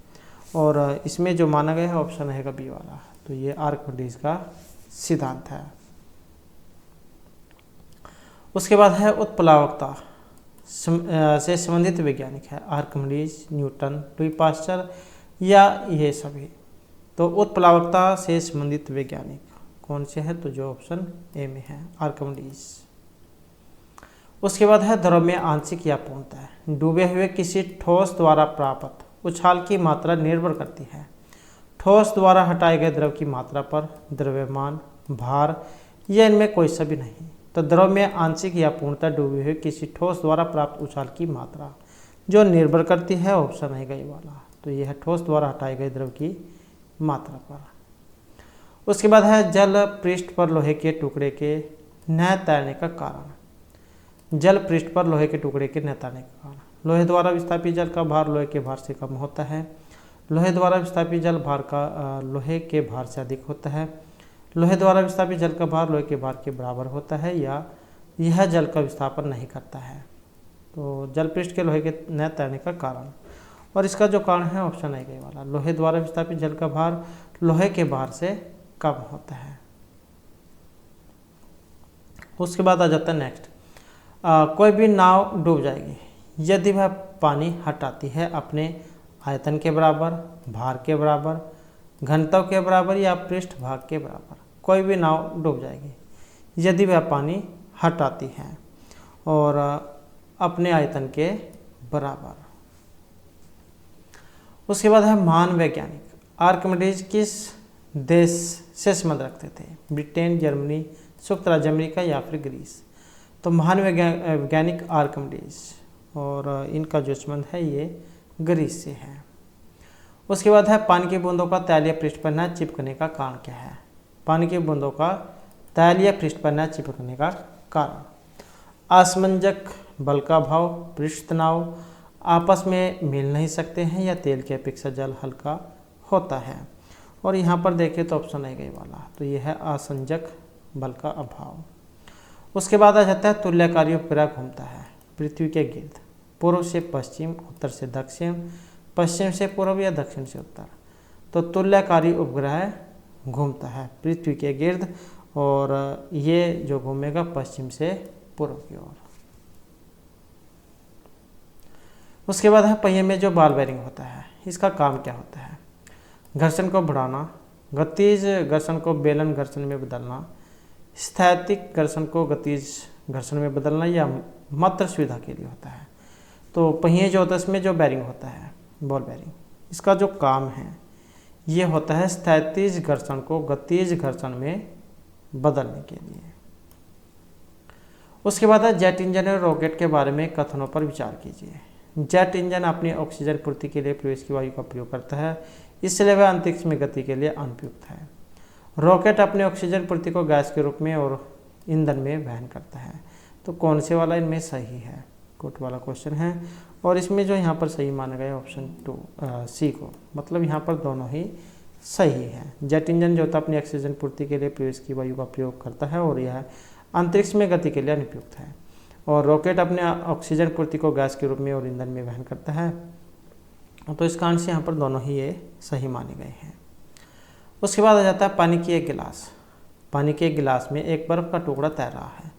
और इसमें जो माना गया है ऑप्शन रहेगा बी वाला। तो ये आर्किमिडीज का सिद्धांत है। उसके बाद है उत्प्लावकता से संबंधित वैज्ञानिक है आर्किमिडीज, न्यूटन, लुई पास्चर या ये सभी। तो उत्प्लावकता से संबंधित वैज्ञानिक कौन से है? तो जो ऑप्शन ए में है आर्किमिडीज। उसके बाद है द्रव में आंशिक या पूर्णतः डूबे हुए किसी ठोस द्वारा प्राप्त उछाल की मात्रा निर्भर करती है ठोस द्वारा हटाए गए द्रव की मात्रा पर, द्रव्यमान, भार या इनमें कोई सभी नहीं। तो द्रव में आंशिक या पूर्णतः डूबे हुए किसी ठोस द्वारा प्राप्त उछाल की मात्रा जो निर्भर करती है ऑप्शन रहेगा ये वाला। तो यह है ठोस द्वारा हटाए गए द्रव की मात्रा पर। उसके बाद है जल पृष्ठ पर लोहे के टुकड़े के न तैरने का कारण। जल पृष्ठ पर लोहे के टुकड़े के न तैरने का कारण, लोहे द्वारा विस्थापित जल का भार लोहे के भार से कम होता है। लोहे द्वारा विस्थापित जल भार का लोहे के भार से अधिक होता है। लोहे द्वारा विस्थापित जल का भार लोहे के भार के बराबर होता है या यह जल का विस्थापन नहीं करता है। तो जल पृष्ठ के लोहे के न तैरने का कारण और इसका जो कारण है ऑप्शन है ये वाला। लोहे द्वारा विस्थापित जल का भार लोहे के भार से कम होता है। उसके बाद आ जाता है नेक्स्ट, कोई भी नाव डूब जाएगी यदि वह पानी हटाती है अपने आयतन के बराबर, भार के बराबर, घनत्व के बराबर या पृष्ठ भाग के बराबर। कोई भी नाव डूब जाएगी यदि वह पानी हटाती है और अपने आयतन के बराबर। उसके बाद है महान वैज्ञानिक आर्किमिडीज किस देश से संबंध रखते थे? ब्रिटेन, जर्मनी, संयुक्त राज्य अमेरिका या फिर ग्रीस। तो महान वैज्ञानिक आर्किमिडीज और इनका जो संबंध है ये ग्रीस से है। उसके बाद है पानी की बूंदों का तैलीय पृष्ठ पर न चिपकने का कारण क्या है? पानी की बूंदों का तैलीय पृष्ठ पर न चिपकने का कारण असमंजक बल का भाव, पृष्ठ तनाव, आपस में मिल नहीं सकते हैं या तेल की अपेक्षा जल हल्का होता है। और यहाँ पर देखें तो ऑप्शन है गई वाला। तो यह है असंजक बल का अभाव। उसके बाद आ जाता है तुल्यकारी उपग्रह घूमता है पृथ्वी के गिर्द, पूर्व से पश्चिम, उत्तर से दक्षिण, पश्चिम से पूर्व या दक्षिण से उत्तर। तो तुल्यकारी उपग्रह घूमता है पृथ्वी के गिर्द और ये जो घूमेगा पश्चिम से पूर्व की ओर। उसके बाद है पहिए में जो बॉल बेरिंग होता है इसका काम क्या होता है? घर्षण को बढ़ाना, गतिज घर्षण को बेलन घर्षण में बदलना, स्थैतिक घर्षण को गतिज घर्षण में बदलना या मात्र सुविधा के लिए होता है। तो पहिए जो होता है इसमें जो बेरिंग होता है बॉल बेरिंग, इसका जो काम है ये होता है स्थैतिज घर्षण को गतिज घर्षण में बदलने के लिए। उसके बाद है जेट इंजन और रॉकेट के बारे में कथनों पर विचार कीजिए। जेट इंजन अपनी ऑक्सीजन पूर्ति के लिए प्रवेश की वायु का प्रयोग करता है, इसलिए वह अंतरिक्ष में गति के लिए अनुपयुक्त है। रॉकेट अपने ऑक्सीजन पूर्ति को गैस के रूप में और ईंधन में वहन करता है। तो कौन से वाला इनमें सही है? कोट वाला क्वेश्चन है और इसमें जो यहाँ पर सही माना गया ऑप्शन 2 सी को, मतलब यहाँ पर दोनों ही सही है। जेट इंजन जो होता है अपनी ऑक्सीजन पूर्ति के लिए प्रवेश की वायु का प्रयोग करता है और यह अंतरिक्ष में गति के लिए अनुपयुक्त है। और रॉकेट अपने ऑक्सीजन पूर्ति को गैस के रूप में और ईंधन में वहन करता है। तो इस कारण से यहाँ पर दोनों ही ये सही माने गए हैं। उसके बाद आ जाता है पानी की एक गिलास। पानी के एक गिलास में एक बर्फ़ का टुकड़ा तैर रहा है।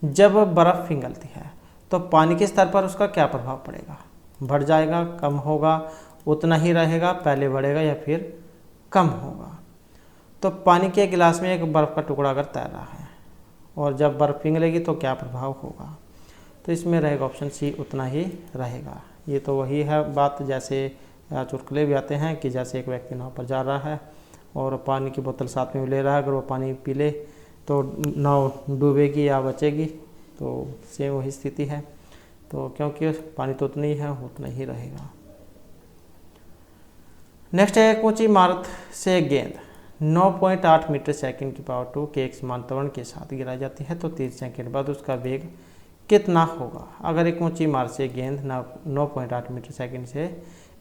जब बर्फ़ पिघलती है तो पानी के स्तर पर उसका क्या प्रभाव पड़ेगा? बढ़ जाएगा, कम होगा, उतना ही रहेगा, पहले बढ़ेगा या फिर कम होगा? तो पानी के गिलास में एक बर्फ़ का टुकड़ा अगर तैर रहा है और जब बर्फ़ पिघलेगी तो क्या प्रभाव होगा? तो इसमें रहेगा ऑप्शन सी, उतना ही रहेगा। ये तो वही है बात, जैसे चुटकुले भी आते हैं कि जैसे एक व्यक्ति नाव पर जा रहा है और पानी की बोतल साथ में ले रहा है, अगर वो पानी पी ले तो नाव डूबेगी या बचेगी। तो सेम वही स्थिति है। तो क्योंकि पानी तो उतना ही है, उतना ही रहेगा। नेक्स्ट है, एक ऊंची इमारत से एक गेंद 9.8 मीटर सेकंड की पावर 2 के एक समान त्वरण के साथ गिराई जाती है तो 30 सेकंड बाद उसका वेग कितना होगा? अगर एक ऊंची इमारत से गेंद 9.8 मीटर सेकंड से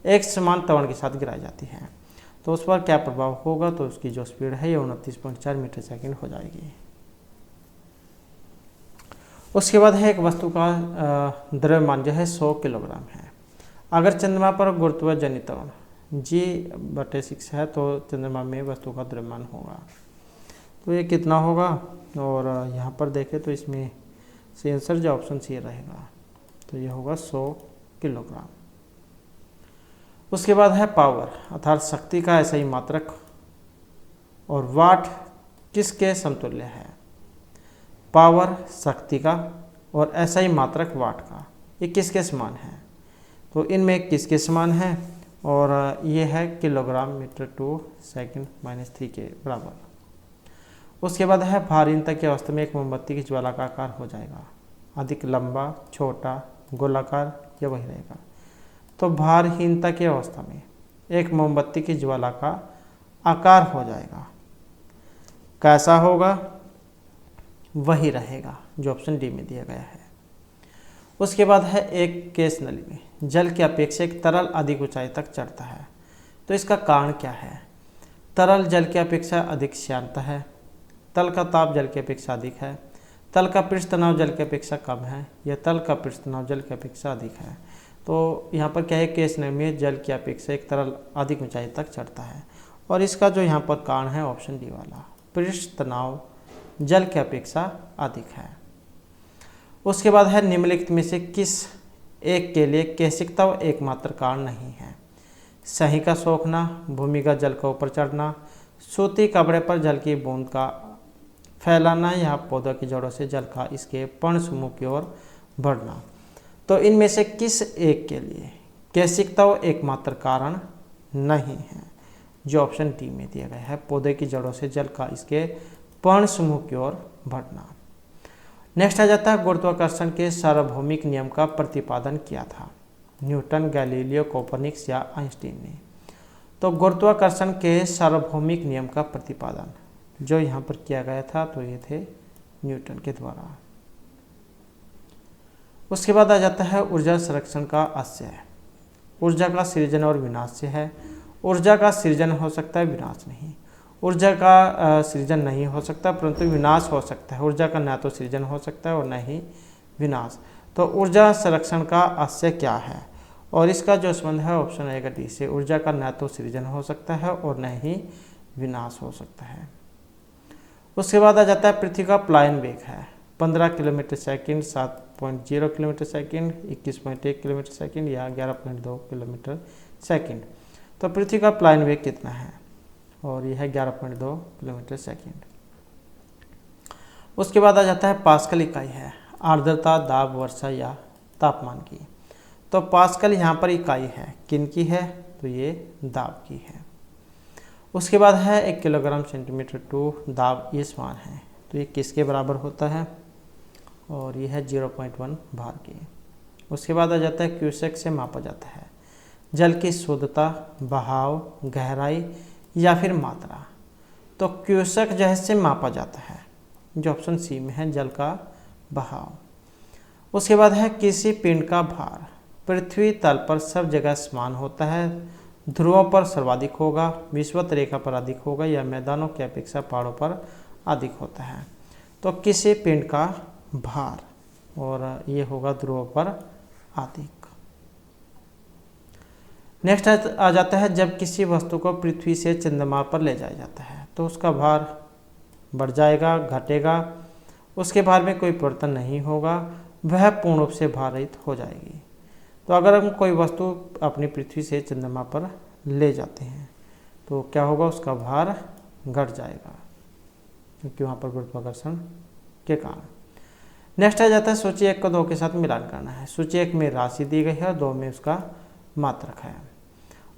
एक समान त्वरण के साथ गिराई जाती है तो उस पर क्या प्रभाव होगा? तो उसकी जो स्पीड है ये 29.4 मीटर सेकंड हो जाएगी। उसके बाद है, एक वस्तु का द्रव्यमान जो है 100 किलोग्राम है। अगर चंद्रमा पर गुरुत्वाकर्षण त्वरण G/6 है तो चंद्रमा में वस्तु का द्रव्यमान होगा। तो ये कितना होगा? और यहाँ पर देखें तो इसमें से आंसर जो ऑप्शन सी रहेगा, तो ये होगा 100 किलोग्राम। उसके बाद है पावर अर्थात शक्ति का ऐसा ही मात्रक और वाट किसके समतुल्य है? पावर शक्ति का और ऐसा ही मात्रक वाट का, ये किसके समान है? तो इनमें किसके समान है? और ये है किलोग्राम मीटर टू सेकंड -3 के बराबर। उसके बाद है, भारहीनता की अवस्था में एक मोमबत्ती की ज्वाला का आकार हो जाएगा अधिक लंबा, छोटा, गोलाकार या वही रहेगा? तो भारहीनता की अवस्था में एक मोमबत्ती की ज्वाला का आकार हो जाएगा, कैसा होगा? वही रहेगा जो ऑप्शन डी में दिया गया है। उसके बाद है, एक केस नली में जल की अपेक्षा एक तरल अधिक ऊंचाई तक चढ़ता है तो इसका कारण क्या है? तरल जल की अपेक्षा अधिक शांत है, तल का ताप जल की अपेक्षा अधिक है, तल का पृष्ठ तनाव जल की अपेक्षा कम है या तल का पृष्ठ तनाव जल की अपेक्षा अधिक है? तो यहाँ पर क्या है, केस नली में जल की अपेक्षा एक तरल अधिक ऊंचाई तक चढ़ता है और इसका जो यहाँ पर कारण है ऑप्शन डी वाला, पृष्ठ तनाव जल की अपेक्षा अधिक है। उसके बाद है, निम्नलिखित में से किस एक के लिए केशिकता एकमात्र कारण नहीं है? सही का सोखना, भूमिगत जल का ऊपर चढ़ना, सूती कपड़े पर जल की बूंद का फैलाना या पौधों की जड़ों से जल का इसके पर्ण समूह की ओर बढ़ना। तो इनमें से किस एक के लिए केशिकता एकमात्र कारण नहीं है? जो ऑप्शन डी में दिया गया है, पौधे की जड़ों से जल का इसके पर्ण समूह की ओर बढ़ना। नेक्स्ट आ जाता है, गुरुत्वाकर्षण के सार्वभौमिक नियम का प्रतिपादन किया था? न्यूटन, गैलीलियो, कोपरनिकस या आइंस्टीन ने? तो गुरुत्वाकर्षण के सार्वभौमिक नियम का प्रतिपादन जो यहाँ पर किया गया था तो ये थे न्यूटन के द्वारा। उसके बाद आ जाता है, ऊर्जा संरक्षण का आशय। ऊर्जा का सृजन और विनाश से है। ऊर्जा का सृजन हो सकता है, विनाश नहीं। ऊर्जा का सृजन नहीं हो सकता परंतु विनाश हो सकता है। ऊर्जा का न तो सृजन हो सकता है और न ही विनाश। तो ऊर्जा संरक्षण का आशय क्या है? और इसका जो संबंध है ऑप्शन रहेगा डी से, ऊर्जा का न तो सृजन हो सकता है और न ही विनाश हो सकता है। उसके बाद आ जाता है, पृथ्वी का प्लायन वेग है 15 kilometre second, 7.0 kilometre second, 21.1 kilometre second या 11.2 किलोमीटर सेकंड। तो पृथ्वी का प्लायन वेग कितना है? और यह है 11.2 किलोमीटर सेकंड। उसके बाद आ जाता है, पास्कल इकाई है आर्द्रता, दाब, वर्षा या तापमान की। तो पास्कल यहाँ पर इकाई है, किन की है? तो ये दाब की है। उसके बाद है, 1 किलोग्राम सेंटीमीटर टू दाब ये समान है तो ये किसके बराबर होता है? और ये है 0.1 भार की। उसके बाद आ जाता है, क्यूसेक से मापा जाता है जल की शुद्धता, बहाव, गहराई या फिर मात्रा। तो क्यूसेक जो है से मापा जाता है जो ऑप्शन सी में है, जल का बहाव। उसके बाद है, किसी पिंड का भार पृथ्वी तल पर सब जगह समान होता है, ध्रुवों पर सर्वाधिक होगा, विषुवत रेखा पर अधिक होगा या मैदानों की अपेक्षा पहाड़ों पर अधिक होता है। तो किसी पिंड का भार, और ये होगा ध्रुव पर अधिक। नेक्स्ट आ जाता है जब किसी वस्तु को पृथ्वी से चंद्रमा पर ले जाया जाता है तो उसका भार बढ़ जाएगा, घटेगा, उसके भार में कोई परिवर्तन नहीं होगा, वह पूर्ण रूप से भार रहित हो जाएगी। तो अगर हम कोई वस्तु अपनी पृथ्वी से चंद्रमा पर ले जाते हैं तो क्या होगा, उसका भार घट जाएगा क्योंकि वहाँ पर गुरुत्वाकर्षण के कारण। नेक्स्ट आ जाता है सूची 1 को 2 के साथ मिलान करना है। सूची 1 में राशि दी गई है और 2 में उसका मात्रक है।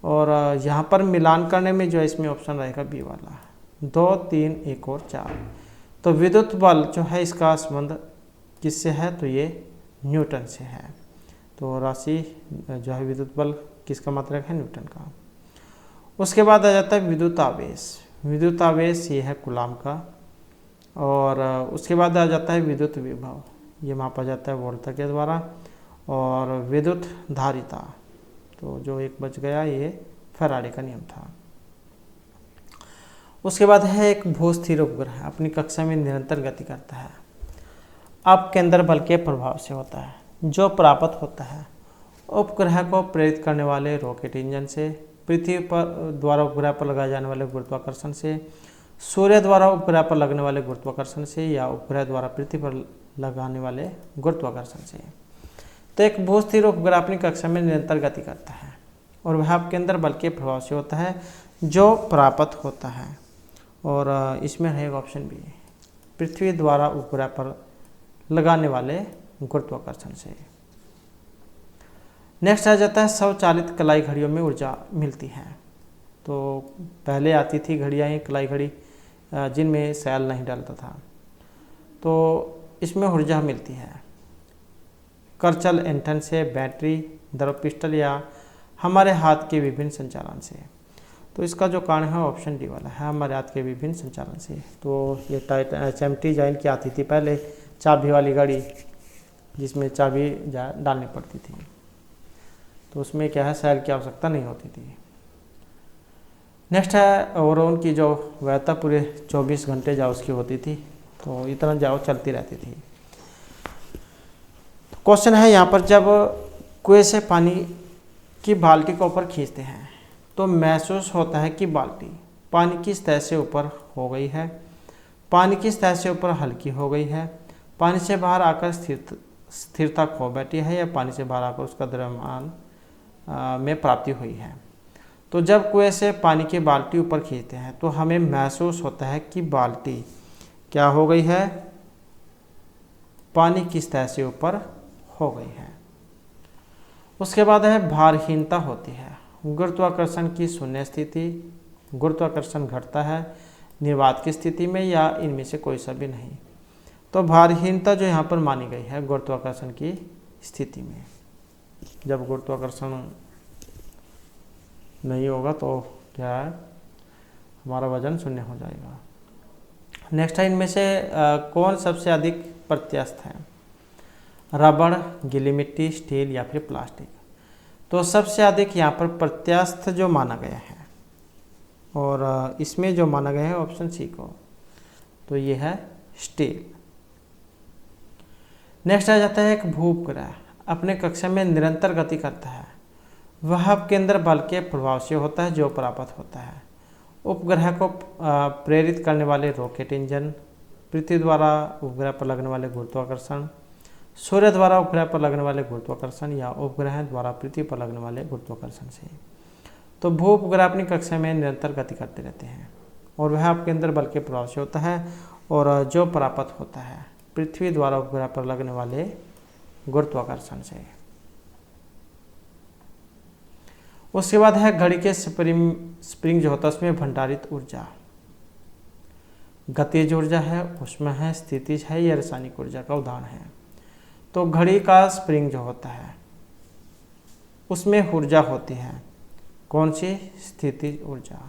और यहाँ पर मिलान करने में जो है इसमें ऑप्शन रहेगा बी वाला, 2, 3, 1 और 4। तो विद्युत बल जो है इसका संबंध किससे है, तो ये न्यूटन से है। तो राशि जो है विद्युत बल किसका मात्रक है, न्यूटन का। उसके बाद आ जाता है विद्युत आवेश। विद्युत आवेश ये है कूलाम का। और उसके बाद आ जाता है विद्युत विभव, ये मापा जाता है वोल्ट के द्वारा। और विद्युत धारिता, तो जो एक बच गया ये फैराडे का नियम था। उसके बाद है एक भूस्थिर उपग्रह, अपनी कक्षा में निरंतर गति करता है, अब केंद्र बल के प्रभाव से होता है, जो प्राप्त होता है उपग्रह को प्रेरित करने वाले रॉकेट इंजन से, पृथ्वी पर द्वारा उपग्रह पर लगाए जाने वाले गुरुत्वाकर्षण से, सूर्य द्वारा उपग्रह पर लगने वाले गुरुत्वाकर्षण से, या उपग्रह द्वारा पृथ्वी पर लगाने वाले गुरुत्वाकर्षण से। तो एक भूस्थिर उपग्रह अपनी कक्षा में निरंतर गति करता है और वह केंद्र बल के प्रभाव से होता है, जो प्राप्त होता है। और इसमें रहेगा ऑप्शन बी, पृथ्वी द्वारा उपग्रह पर लगाने वाले गुरुत्वाकर्षण से। नेक्स्ट आ जाता है स्वचालित कलाई घड़ियों में ऊर्जा मिलती है। तो पहले आती थी घड़ियाँ, कलाई घड़ी जिनमें सैल नहीं डालता था, तो इसमें ऊर्जा मिलती है करचल एंटन से, बैटरी, द्रव पिस्टल या हमारे हाथ के विभिन्न संचालन से। तो इसका जो कारण है ऑप्शन डी वाला है, हमारे हाथ के विभिन्न संचालन से। तो ये HMT जॉइंट की आती थी पहले, चाबी वाली घड़ी जिसमें चाबी डालनी पड़ती थी, तो उसमें क्या है सैल की आवश्यकता नहीं होती थी। नेक्स्ट है, और उनकी जो वैधता पूरे 24 घंटे जाओ उसकी होती थी, तो इतना जाओ चलती रहती थी। क्वेश्चन है यहाँ पर, जब कुएं से पानी की बाल्टी को ऊपर खींचते हैं तो महसूस होता है कि बाल्टी पानी की सतह से ऊपर हो गई है, पानी की सतह से ऊपर हल्की हो गई है, पानी से बाहर आकर स्थिरता खो बैठी है, या पानी से बाहर आकर उसका द्रव्यमान में प्राप्ति हुई है। तो जब कुएं से पानी की बाल्टी ऊपर खींचते हैं तो हमें महसूस होता है कि बाल्टी क्या हो गई है, पानी की सतह से ऊपर हो गई है। उसके बाद है भारहीनता होती है, गुरुत्वाकर्षण की शून्य स्थिति, गुरुत्वाकर्षण घटता है निर्वात की स्थिति में, या इनमें से कोई सा भी नहीं। तो भारहीनता जो यहाँ पर मानी गई है गुरुत्वाकर्षण की स्थिति में, जब गुरुत्वाकर्षण नहीं होगा तो क्या है, हमारा वजन शून्य हो जाएगा। नेक्स्ट है, इनमें से कौन सबसे अधिक प्रत्यास्थ है, रबड़, गीली मिट्टी, स्टील या फिर प्लास्टिक। तो सबसे अधिक यहाँ पर प्रत्यास्थ जो माना गया है, और इसमें जो माना गया है ऑप्शन सी को, तो ये है स्टील। नेक्स्ट आ जाता है एक भूउपग्रह, अपने कक्षा में निरंतर गति करता है, वह केंद्र बल के प्रभाव से होता है, जो प्राप्त होता है उपग्रह को प्रेरित करने वाले रॉकेट इंजन, पृथ्वी द्वारा उपग्रह पर लगने वाले गुरुत्वाकर्षण, सूर्य द्वारा उपग्रह पर लगने वाले गुरुत्वाकर्षण, या उपग्रह द्वारा पृथ्वी पर लगने वाले गुरुत्वाकर्षण से। तो भू उपग्रह अपनी कक्षा में निरंतर गति करते रहते हैं और वह आपके अंदर बल के प्रभाव से होता है, और जो प्राप्त होता है पृथ्वी द्वारा उपग्रह पर लगने वाले गुरुत्वाकर्षण से। उसके बाद है घड़ी के स्प्रिंग जो होता है उसमें भंडारित ऊर्जा, गतिज ऊर्जा है, ऊष्मा है, स्थितिज है, या रासायनिक ऊर्जा का उदाहरण है। तो घड़ी का स्प्रिंग जो होता है उसमें ऊर्जा होती है, कौन सी, स्थितिज ऊर्जा।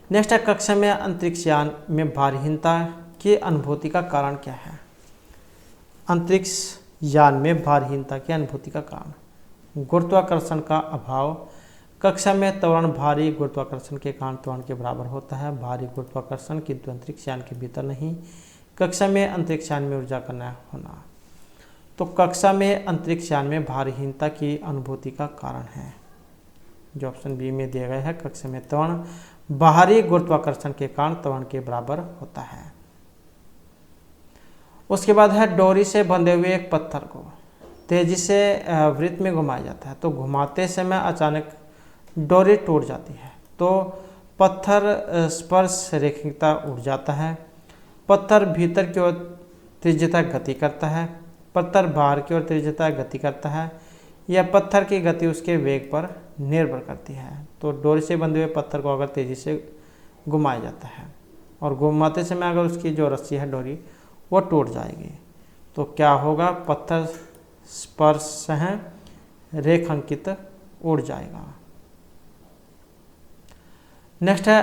नेक्स्ट है, कक्षा में अंतरिक्षयान में भारहीनता की अनुभूति का कारण क्या है। अंतरिक्ष यान में भारहीनता की अनुभूति का कारण गुरुत्वाकर्षण का अभाव, कक्षा में त्वरण भारी गुरुत्वाकर्षण के कारण त्वरण के बराबर होता है। भारी गुरुत्वाकर्षण किंतु अंतरिक्ष यान के भीतर नहीं। कक्षा में अंतरिक्ष यान में ऊर्जा का न होना। तो कक्षा में अंतरिक्ष यान में भारीहीनता की अनुभूति का कारण है, जो ऑप्शन बी में दिया गया है। कक्षा में त्वरण बाहरी गुरुत्वाकर्षण के कारण त्वरण के बराबर होता है। उसके बाद है डोरी से बंधे हुए एक पत्थर को तेजी से वृत्त में घुमाया जाता है। तो घुमाते समय अचानक डोरी टूट जाती है, तो पत्थर स्पर्श रेखिकता उड़ जाता है। पत्थर भीतर की ओर त्रिज्यता गति करता है। पत्थर बाहर की ओर त्रिज्यता गति करता है। यह पत्थर की गति उसके वेग पर निर्भर करती है। तो डोरी से बंधे हुए पत्थर को अगर तेजी से घुमाया जाता है और घुमाते समय अगर उसकी जो रस्सी है डोरी वो टूट जाएगी, तो क्या होगा? पत्थर स्पर्श है रेखांकित उड़ जाएगा। नेक्स्ट है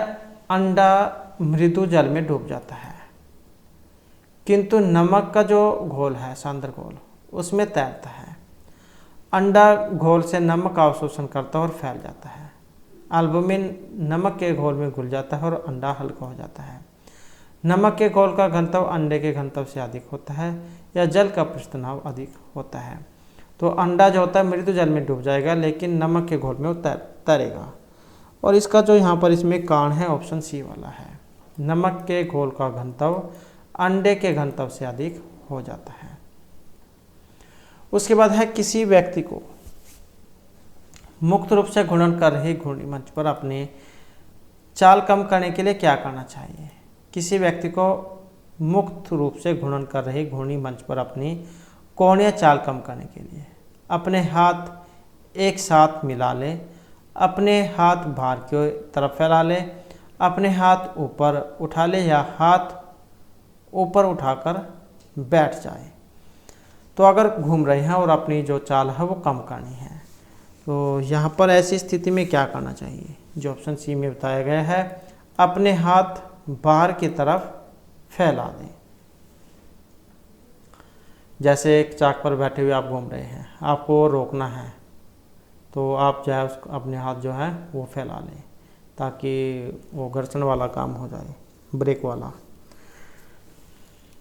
अंडा मृदु जल में डूब जाता है, किंतु नमक का जो घोल है सांद्र घोल उसमें तैरता है। अंडा घोल से नमक का अवशोषण करता है और फैल जाता है। एल्बुमिन नमक के घोल में घुल जाता है और अंडा हल्का हो जाता है। नमक के घोल का घनत्व अंडे के घनत्व से अधिक होता है या जल का पृष्ठ तनाव अधिक होता है। तो अंडा जो होता है मृदु जल में डूब जाएगा, लेकिन नमक के घोल में वो तैरेगा। और इसका जो यहाँ पर इसमें कारण है ऑप्शन सी वाला है। नमक के घोल का घनत्व अंडे के घनत्व से अधिक हो जाता है। उसके बाद है किसी व्यक्ति को मुक्त रूप से घूर्णन कर रही घूर्णी मंच पर अपने चाल कम करने के लिए क्या करना चाहिए? किसी व्यक्ति को मुक्त रूप से घूर्णन कर रही घूर्णी मंच पर अपनी कोणीय चाल कम करने के लिए अपने हाथ एक साथ मिला लें, अपने हाथ बाहर की तरफ फैला लें, अपने हाथ ऊपर उठा लें या हाथ ऊपर उठाकर बैठ जाए। तो अगर घूम रहे हैं और अपनी जो चाल है वो कम करनी है, तो यहाँ पर ऐसी स्थिति में क्या करना चाहिए? जो ऑप्शन सी में बताया गया है, अपने हाथ बाहर की तरफ फैला दें। जैसे एक चाक पर बैठे हुए आप घूम रहे हैं, आपको रोकना है, तो आप जो है उसको अपने हाथ जो है वो फैला लें ताकि वो घर्षण वाला काम हो जाए, ब्रेक वाला।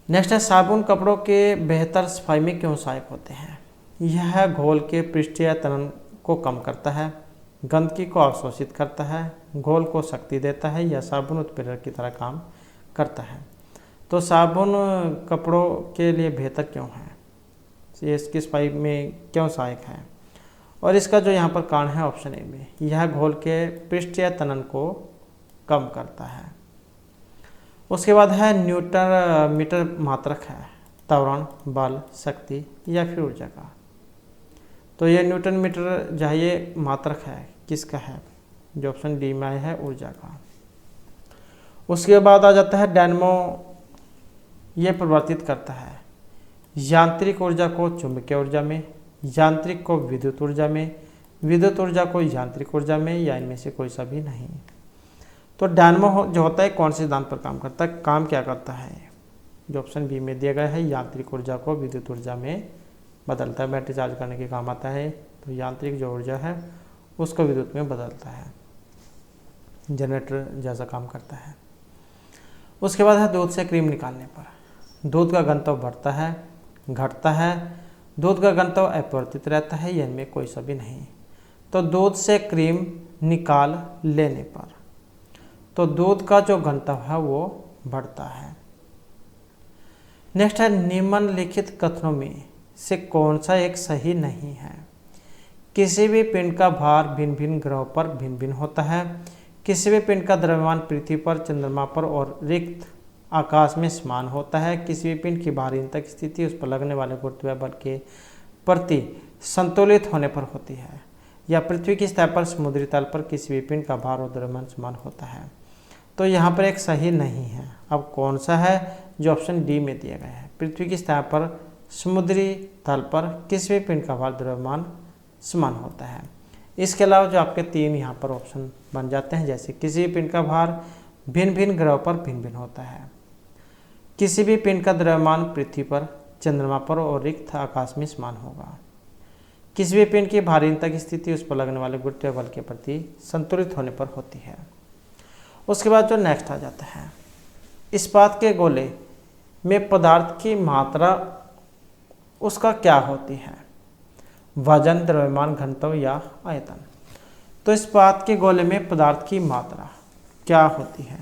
नेक्स्ट है साबुन कपड़ों के बेहतर सफाई में क्यों सहायक होते हैं? यह घोल के पृष्ठीय तनन को कम करता है, गंदगी को अवशोषित करता है, घोल को शक्ति देता है या साबुन उत्प्रेरक की तरह काम करता है। तो साबुन कपड़ों के लिए बेहतर क्यों है? ये इसकी सफाई में क्यों सहायक है? और इसका जो यहाँ पर कारण है ऑप्शन ए में, यह घोल के पृष्ठीय तनन को कम करता है। उसके बाद है न्यूटन मीटर मात्रक है त्वरण, बल, शक्ति या फिर ऊर्जा का। तो ये न्यूटन मीटर जो है ये मात्रक है, किसका है? जो ऑप्शन डी में है ऊर्जा का। उसके बाद आ जाता है डायनमो, ये परिवर्तित करता है यांत्रिक ऊर्जा को चुंबकीय ऊर्जा में, यांत्रिक को विद्युत ऊर्जा में, विद्युत ऊर्जा को यांत्रिक ऊर्जा में, या इनमें से कोई सा भी नहीं। तो डायनमो जो होता है कौन से सिद्धांत पर काम करता है? काम क्या करता है? जो ऑप्शन बी में दिया गया है, यांत्रिक ऊर्जा को विद्युत ऊर्जा में बदलता है, बैटरी चार्ज करने के काम आता है। तो यांत्रिक जो ऊर्जा है उसको विद्युत में बदलता है, जनरेटर जैसा काम करता है। उसके बाद है दूध से क्रीम निकालने पर दूध का घनत्व बढ़ता है, घटता है, दूध का घनत्व अपरिवर्तित रहता है, या इनमें कोई सा भी नहीं। तो दूध से क्रीम निकाल लेने पर तो दूध का जो घनत्व है वो बढ़ता है। नेक्स्ट है निम्नलिखित कथनों में से कौन सा एक सही नहीं है? किसी भी पिंड का भार भिन्न भिन्न ग्रहों पर भिन्न भिन्न होता है। किसी भी पिंड का द्रव्यमान पृथ्वी पर, चंद्रमा पर और रिक्त आकाश में समान होता है। किसी भी पिंड की भारीहीनता की स्थिति उस पर लगने वाले गुरुत्वीय बल के प्रति संतुलित होने पर होती है, या पृथ्वी की सतह पर समुद्री तल पर किसी भी पिंड का भार और द्रव्यमान समान होता है। तो यहाँ पर एक सही नहीं है। अब कौन सा है? जो ऑप्शन डी में दिया गया है, पृथ्वी की सतह पर समुद्री तल पर किसी भी पिंड का भार द्रव्यमान समान होता है। इसके अलावा जो आपके तीन यहाँ पर ऑप्शन बन जाते हैं, जैसे किसी भी पिंड का भार भिन्न भिन्न ग्रहों पर भिन्न भिन्न होता है, किसी भी पिंड का द्रव्यमान पृथ्वी पर, चंद्रमा पर और रिक्त आकाश में समान होगा, किसी भी पिंड की भारीनता की स्थिति उस पर लगने वाले गुरुत्वीय बल के प्रति संतुलित होने पर होती है। उसके बाद जो नेक्स्ट आ जाता है, इस्पात के गोले में पदार्थ की मात्रा उसका क्या होती है, वजन, द्रव्यमान, घनत्व या आयतन। तो इस्पात के गोले में पदार्थ की मात्रा क्या होती है,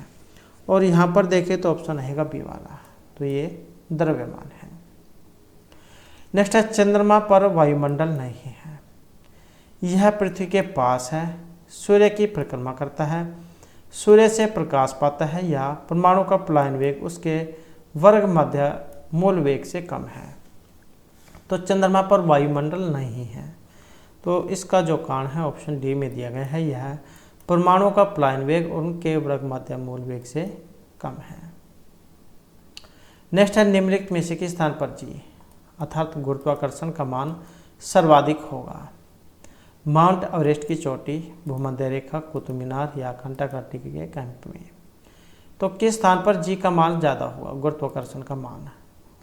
और यहाँ पर देखें तो ऑप्शन रहेगा बी वाला, तो ये द्रव्यमान है। नेक्स्ट है, चंद्रमा पर वायुमंडल नहीं है, यह पृथ्वी के पास है, सूर्य की परिक्रमा करता है, सूर्य से प्रकाश पाता है, या परमाणु का पलायन वेग उसके वर्ग मध्य मूल वेग से कम है। तो चंद्रमा पर वायुमंडल नहीं है, तो इसका जो कारण है ऑप्शन डी में दिया गया है, यह परमाणु का पलायन वेग उनके वर्ग मध्य मूल वेग से कम है। नेक्स्ट है, निम्नलिखित में से किस स्थान पर जी अर्थात गुरुत्वाकर्षण का मान सर्वाधिक होगा, माउंट एवरेस्ट की चोटी, भूमध्य रेखा, कुतुब मीनार या घंटाघटी के कैंप में। तो किस स्थान पर जी का मान ज़्यादा हुआ गुरुत्वाकर्षण का मान,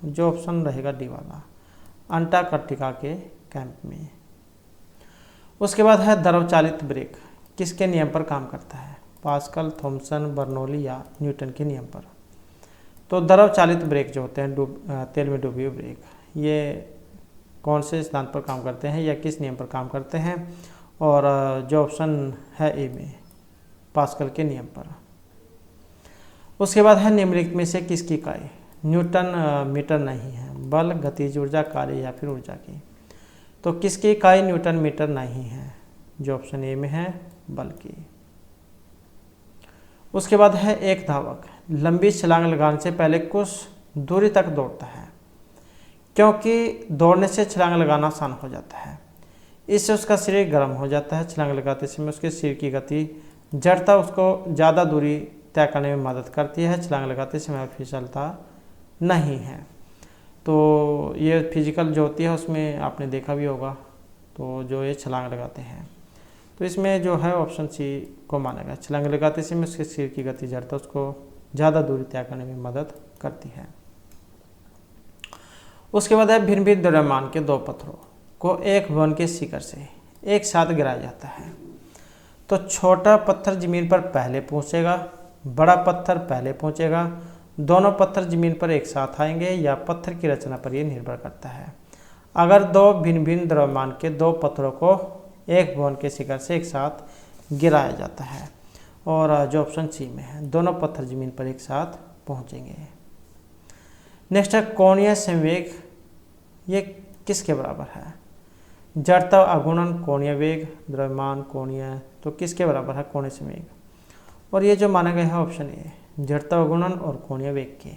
जो ऑप्शन रहेगा डी वाला, अंटार्कटिका के कैंप में। उसके बाद है, द्रव चालित ब्रेक किसके नियम पर काम करता है, पास्कल, थॉमसन, बर्नौली या न्यूटन के नियम पर। तो द्रव चालित ब्रेक जो होते हैं तेल में डूबे हुए ब्रेक, ये कौन से सिद्धांत पर काम करते हैं या किस नियम पर काम करते हैं, और जो ऑप्शन है ए में, पास्कल के नियम पर। उसके बाद है, निम्नलिखित में से किसकी इकाई न्यूटन मीटर नहीं है, बल, गतिज ऊर्जा, कार्य या फिर ऊर्जा की। तो किसकी इकाई न्यूटन मीटर नहीं है, जो ऑप्शन ए में है, बल की। उसके बाद है, एक धावक लंबी छलांग लगाने से पहले कुछ दूरी तक दौड़ता है, क्योंकि दौड़ने से छलांग लगाना आसान हो जाता है, इससे उसका शरीर गर्म हो जाता है। छलांग लगाते समय उसके शरीर की गति जड़ता उसको ज़्यादा दूरी तय करने में मदद करती है, छलांग लगाते समय फिसलता नहीं है। तो ये फिजिकल जो होती है उसमें आपने देखा भी होगा, तो जो ये छलांग लगाते हैं, तो इसमें जो है ऑप्शन सी को माना गया, छलांग लगाते समय उसके शरीर की गति जड़ता उसको ज़्यादा दूरी तय करने में मदद करती है। उसके बाद है, भिन्न भिन्न द्रव्यमान के दो पत्थरों को एक भवन के शिखर से एक साथ गिराया जाता है। तो छोटा पत्थर जमीन पर पहले पहुंचेगा, बड़ा पत्थर पहले पहुंचेगा, दोनों पत्थर जमीन पर एक साथ आएंगे, या पत्थर की रचना पर यह निर्भर करता है। अगर दो भिन्न भिन्न द्रव्यमान के दो पत्थरों को एक भवन के शिखर से एक साथ गिराया जाता है, और जो ऑप्शन सी में है, दोनों पत्थर जमीन पर एक साथ पहुंचेंगे। नेक्स्ट है, कोणीय संवेग ये किसके बराबर है, जड़ता, अगुणन, कोणीय वेग, द्रव्यमान, कोणीय, तो किसके बराबर है कोणीय संवेग, और ये जो माना गया है ऑप्शन ए, जड़ता, अगुणन और कोणीय वेग के।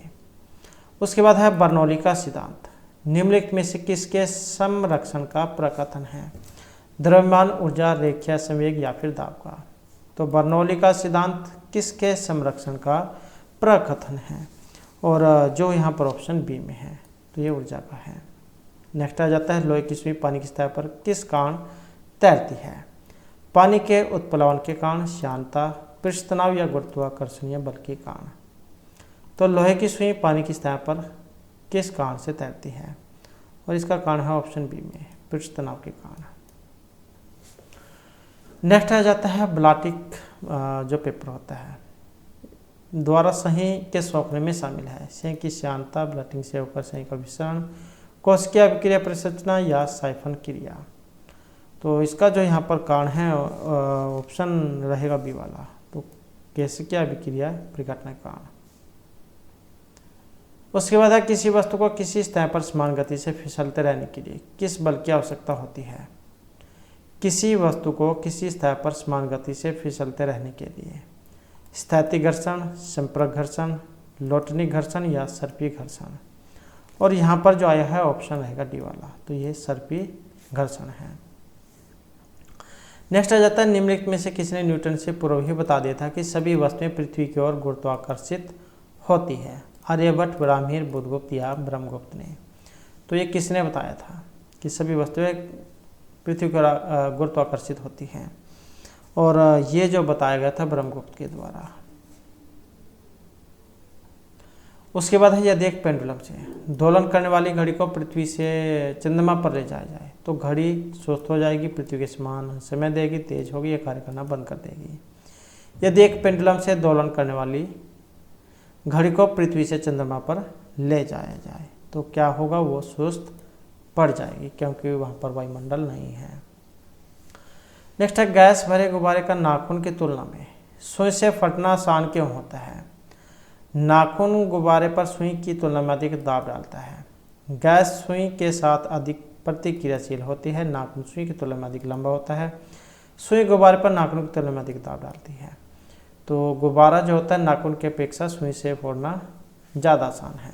उसके बाद है, बर्नौली का सिद्धांत निम्नलिखित में से किसके संरक्षण का प्रकथन है, द्रव्यमान, ऊर्जा, रेखीय संवेग या फिर दाब का। तो बर्नौली का सिद्धांत किसके संरक्षण का प्रकथन है, और जो यहाँ पर ऑप्शन बी में है, तो ये ऊर्जा का है। नेक्स्ट आ जाता है, लोहे की सुई पानी की सतह पर किस कारण तैरती है, पानी के उत्प्लावन के कारण, श्यानता, पृष्ठ तनाव या गुरुत्वाकर्षणीय बल के कारण। तो लोहे की सुई पानी की सतह पर किस कारण से तैरती है, और इसका कारण है ऑप्शन बी में, पृष्ठ तनाव के कारण। नेक्स्ट आ जाता है, ब्लाटिक जो पेपर होता है द्वारा सही के सौंपने में शामिल है, सही की श्यानता, ब्लाटिंग से होकर सही का विसरण, कोशिकीय अभिक्रिया परिसंरचना या साइफन क्रिया। तो इसका जो यहाँ पर कारण है ऑप्शन रहेगा बी वाला, तो कोशिकीय अभिक्रिया परिघटना के कारण। उसके बाद है, किसी वस्तु को किसी सतह पर समान गति से फिसलते रहने के लिए किस बल की आवश्यकता होती है, किसी वस्तु को किसी सतह पर समान गति से फिसलते रहने के लिए स्थैतिक घर्षण, संपर्क घर्षण, लोटनी घर्षण या सर्पी घर्षण, और यहाँ पर जो आया है ऑप्शन रहेगा डी वाला, तो ये सर्पी घर्षण है। नेक्स्ट आ जाता है, निम्नलिखित में से किसने न्यूटन से पूर्व ही बता दिया था कि सभी वस्तुएं पृथ्वी की ओर गुरुत्वाकर्षित होती है, आर्यभट्ट, ब्राह्मीण, बुधगुप्त या ब्रह्मगुप्त ने। तो ये किसने बताया था कि सभी वस्तुएं पृथ्वी की ओर गुरुत्वाकर्षित होती हैं, और ये जो बताया गया था ब्रह्मगुप्त के द्वारा। उसके बाद है यदि एक पेंडुलम से दोलन करने वाली घड़ी को पृथ्वी से चंद्रमा पर ले जाया जाए तो घड़ी सुस्त हो जाएगी, पृथ्वी के समान समय देगी, तेज होगी या कार्य करना बंद कर देगी। यदि एक पेंडुलम से दोलन करने वाली घड़ी को पृथ्वी से चंद्रमा पर ले जाया जाए तो क्या होगा, वो सुस्त पड़ जाएगी क्योंकि वहाँ पर वायुमंडल नहीं है। नेक्स्ट है गैस भरे गुब्बारे का नाखून की तुलना में सुई से फटना आसान क्यों होता है। नाखून गुब्बारे पर सुई की तुलना में अधिक दाब डालता है। गैस सुई के साथ अधिक प्रतिक्रियाशील होती है, नाखून सुई की तुलना में अधिक लंबा होता है। सुई गुब्बारे पर नाखून की तुलना में अधिक दाब डालती है। तो गुब्बारा जो होता है नाखून की अपेक्षा सुई से फोड़ना ज़्यादा आसान है।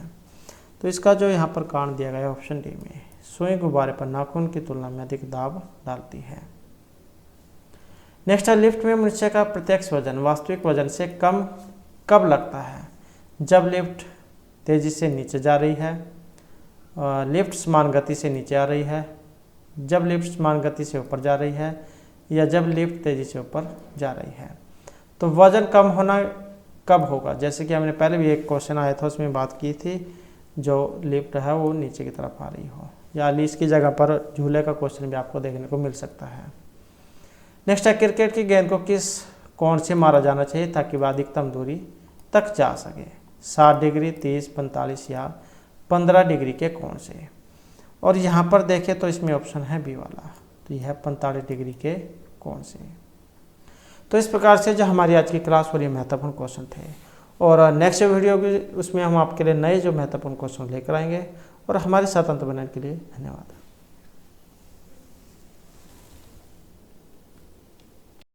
तो इसका जो यहाँ पर कारण दिया गया है ऑप्शन डी में, सुई गुब्बारे पर नाखून की तुलना में अधिक दाब डालती है। नेक्स्ट है लिफ्ट में मनुष्य का प्रत्यक्ष वजन वास्तविक वजन से कम कब लगता है। जब लिफ्ट तेजी से नीचे जा रही है, लिफ्ट समान गति से नीचे आ रही है, जब लिफ्ट समान गति से ऊपर जा रही है या जब लिफ्ट तेजी से ऊपर जा रही है। तो वजन कम होना कब होगा, जैसे कि हमने पहले भी एक क्वेश्चन आया था उसमें बात की थी, जो लिफ्ट है वो नीचे की तरफ आ रही हो, या इसकी जगह पर झूले का क्वेश्चन भी आपको देखने को मिल सकता है। नेक्स्ट है क्रिकेट की गेंद को किस कोण से मारा जाना चाहिए ताकि वह अधिकतम दूरी तक जा सके। 60 डिग्री, 30, 45 या 15 डिग्री के कोण से। और यहाँ पर देखें तो इसमें ऑप्शन है बी वाला, तो यह 45 डिग्री के कोण से। तो इस प्रकार से जो हमारी आज की क्लास और ये महत्वपूर्ण क्वेश्चन थे, और नेक्स्ट वीडियो भी उसमें हम आपके लिए नए जो महत्वपूर्ण क्वेश्चन लेकर आएंगे। और हमारे साथ अंत बनाने के लिए धन्यवाद।